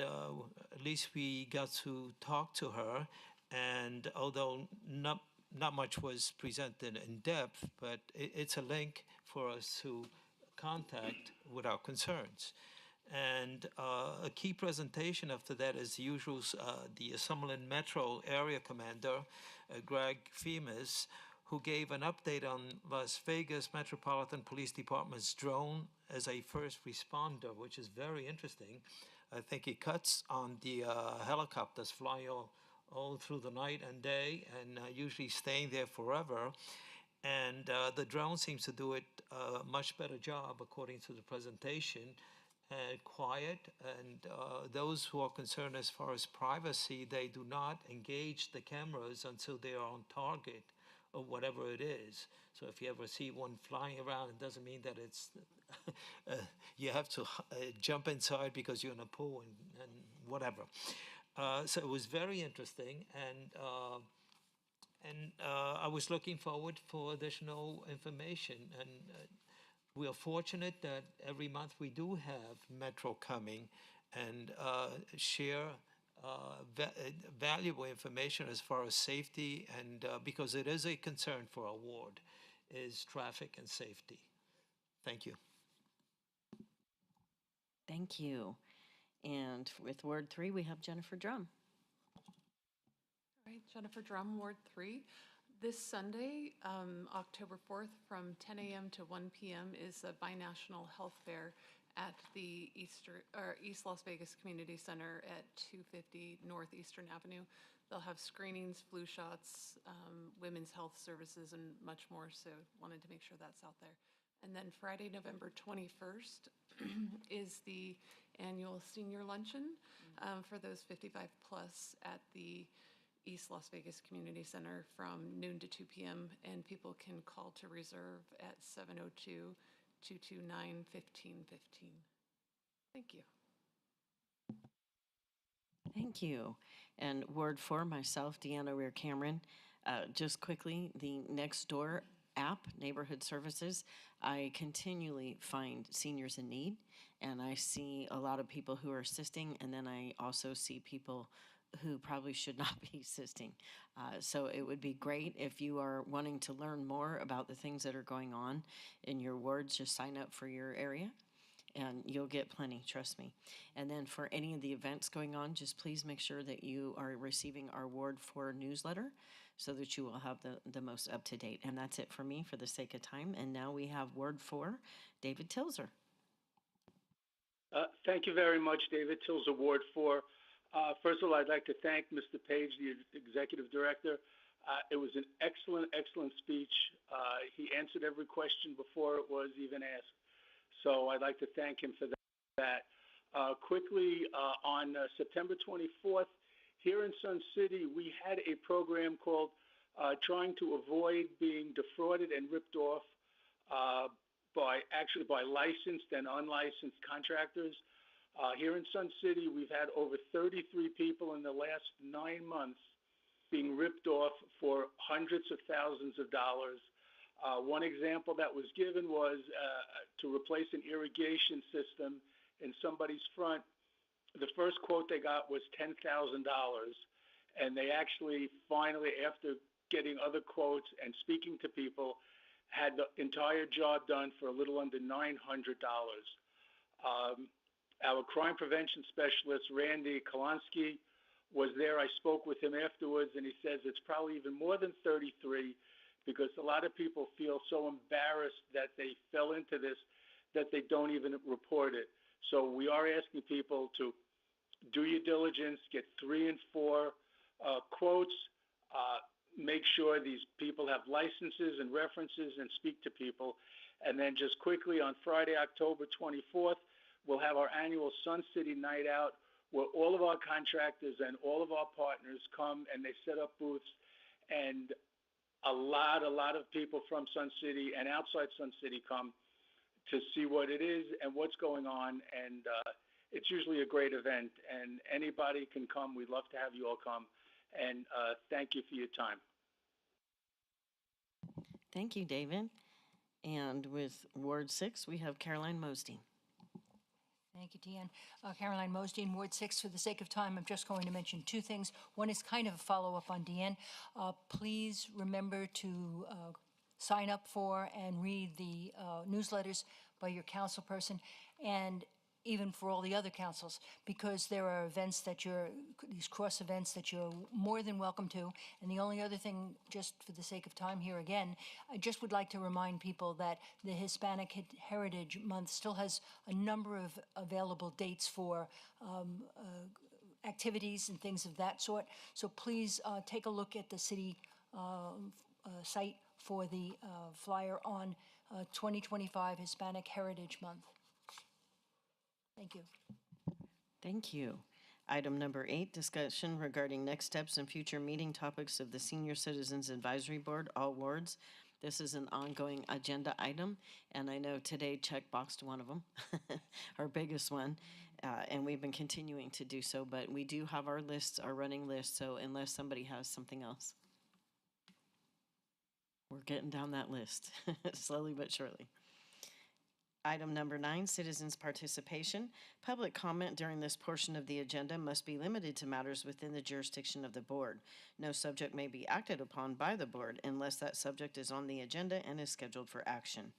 at least we got to talk to her. And although not much was presented in depth, but it's a link for us to contact with our concerns. And a key presentation after that is the usual, the Summerlin Metro Area Commander, Greg Femus, who gave an update on Las Vegas Metropolitan Police Department's drone as a first responder, which is very interesting. I think he cuts on the helicopters flying all through the night and day, and usually staying there forever. And the drone seems to do it a much better job, according to the presentation. Quiet, and those who are concerned as far as privacy, they do not engage the cameras until they are on target or whatever it is. So if you ever see one flying around, it doesn't mean that it's you have to jump inside because you're in a pool and whatever. So it was very interesting, and I was looking forward for additional information. And we are fortunate that every month we do have Metro coming and share valuable information as far as safety, and because it is a concern for our ward, is traffic and safety. Thank you. Thank you. And with Ward 3, we have Jennifer Drum. All right, Jennifer Drum, Ward 3. This Sunday, October 4th, from 10 a.m. to 1 p.m. is a binational health fair at the East Las Vegas Community Center at 250 Northeastern Avenue. They'll have screenings, flu shots, women's health services, and much more, so wanted to make sure that's out there. And then Friday, November 21st is the annual senior luncheon for those 55 plus at the East Las Vegas Community Center from noon to 2 p.m. and people can call to reserve at 702-229-1515. Thank you. Thank you. And Ward 4, myself, Deanna Rear Cameron. Just quickly, the Nextdoor app, Neighborhood Services, I continually find seniors in need, and I see a lot of people who are assisting, and then I also see people who probably should not be assisting. So it would be great if you are wanting to learn more about the things that are going on in your wards, just sign up for your area and you'll get plenty, trust me. And then for any of the events going on, just please make sure that you are receiving our Ward 4 newsletter so that you will have the most up to date. And that's it for me for the sake of time. And now we have Ward 4, David Tilzer. Thank you very much, David Tilzer, Ward 4. First of all, I'd like to thank Mr. Page, the Executive Director. It was an excellent, excellent speech. He answered every question before it was even asked. So I'd like to thank him for that. Quickly, on September 24th, here in Sun City, we had a program called Trying to Avoid Being Defrauded and Ripped Off by licensed and unlicensed contractors. Here in Sun City, we've had over 33 people in the last 9 months being ripped off for hundreds of thousands of dollars. One example that was given was to replace an irrigation system in somebody's front. The first quote they got was $10,000, and they actually finally, after getting other quotes and speaking to people, had the entire job done for a little under $900. Our crime prevention specialist, Randy Kolonsky, was there. I spoke with him afterwards, and he says it's probably even more than 33 because a lot of people feel so embarrassed that they fell into this that they don't even report it. So we are asking people to do your diligence, get 3 and 4 quotes, make sure these people have licenses and references and speak to people. And then just quickly on Friday, October 24th, we'll have our annual Sun City Night Out where all of our contractors and all of our partners come and they set up booths, and a lot of people from Sun City and outside Sun City come. to see what it is and what's going on. And it's usually a great event, and anybody can come. We'd love to have you all come. And thank you for your time. Thank you, David. And with Ward 6, we have Caroline Mosdine. Thank you, Deanne. Caroline Mosdine, Ward 6. For the sake of time, I'm just going to mention two things. One is kind of a follow-up on Deanne. Please remember to sign up for and read the newsletters by your council person, and even for all the other councils, because there are events that these cross events that you're more than welcome to. And the only other thing, just for the sake of time here again, I just would like to remind people that the Hispanic Heritage Month still has a number of available dates for activities and things of that sort. So please take a look at the city site for the flyer on 2025 Hispanic Heritage Month. Thank you. Thank you. Item number 8, discussion regarding next steps and future meeting topics of the Senior Citizens Advisory Board, all wards. This is an ongoing agenda item, and I know today checkboxed one of them, our biggest one, and we've been continuing to do so, but we do have our lists, our running list, so unless somebody has something else. We're getting down that list, slowly but surely. Item number 9, citizens' participation. Public comment during this portion of the agenda must be limited to matters within the jurisdiction of the board. No subject may be acted upon by the board unless that subject is on the agenda and is scheduled for action.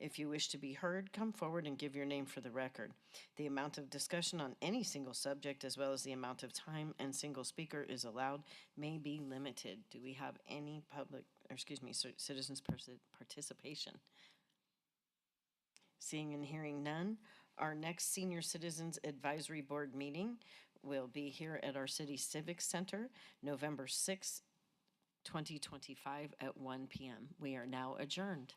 If you wish to be heard, come forward and give your name for the record. The amount of discussion on any single subject, as well as the amount of time and single speaker is allowed, may be limited. Do we have any citizens' participation? Seeing and hearing none, our next Senior Citizens Advisory Board meeting will be here at our City Civic Center, November 6, 2025 at 1 p.m. We are now adjourned.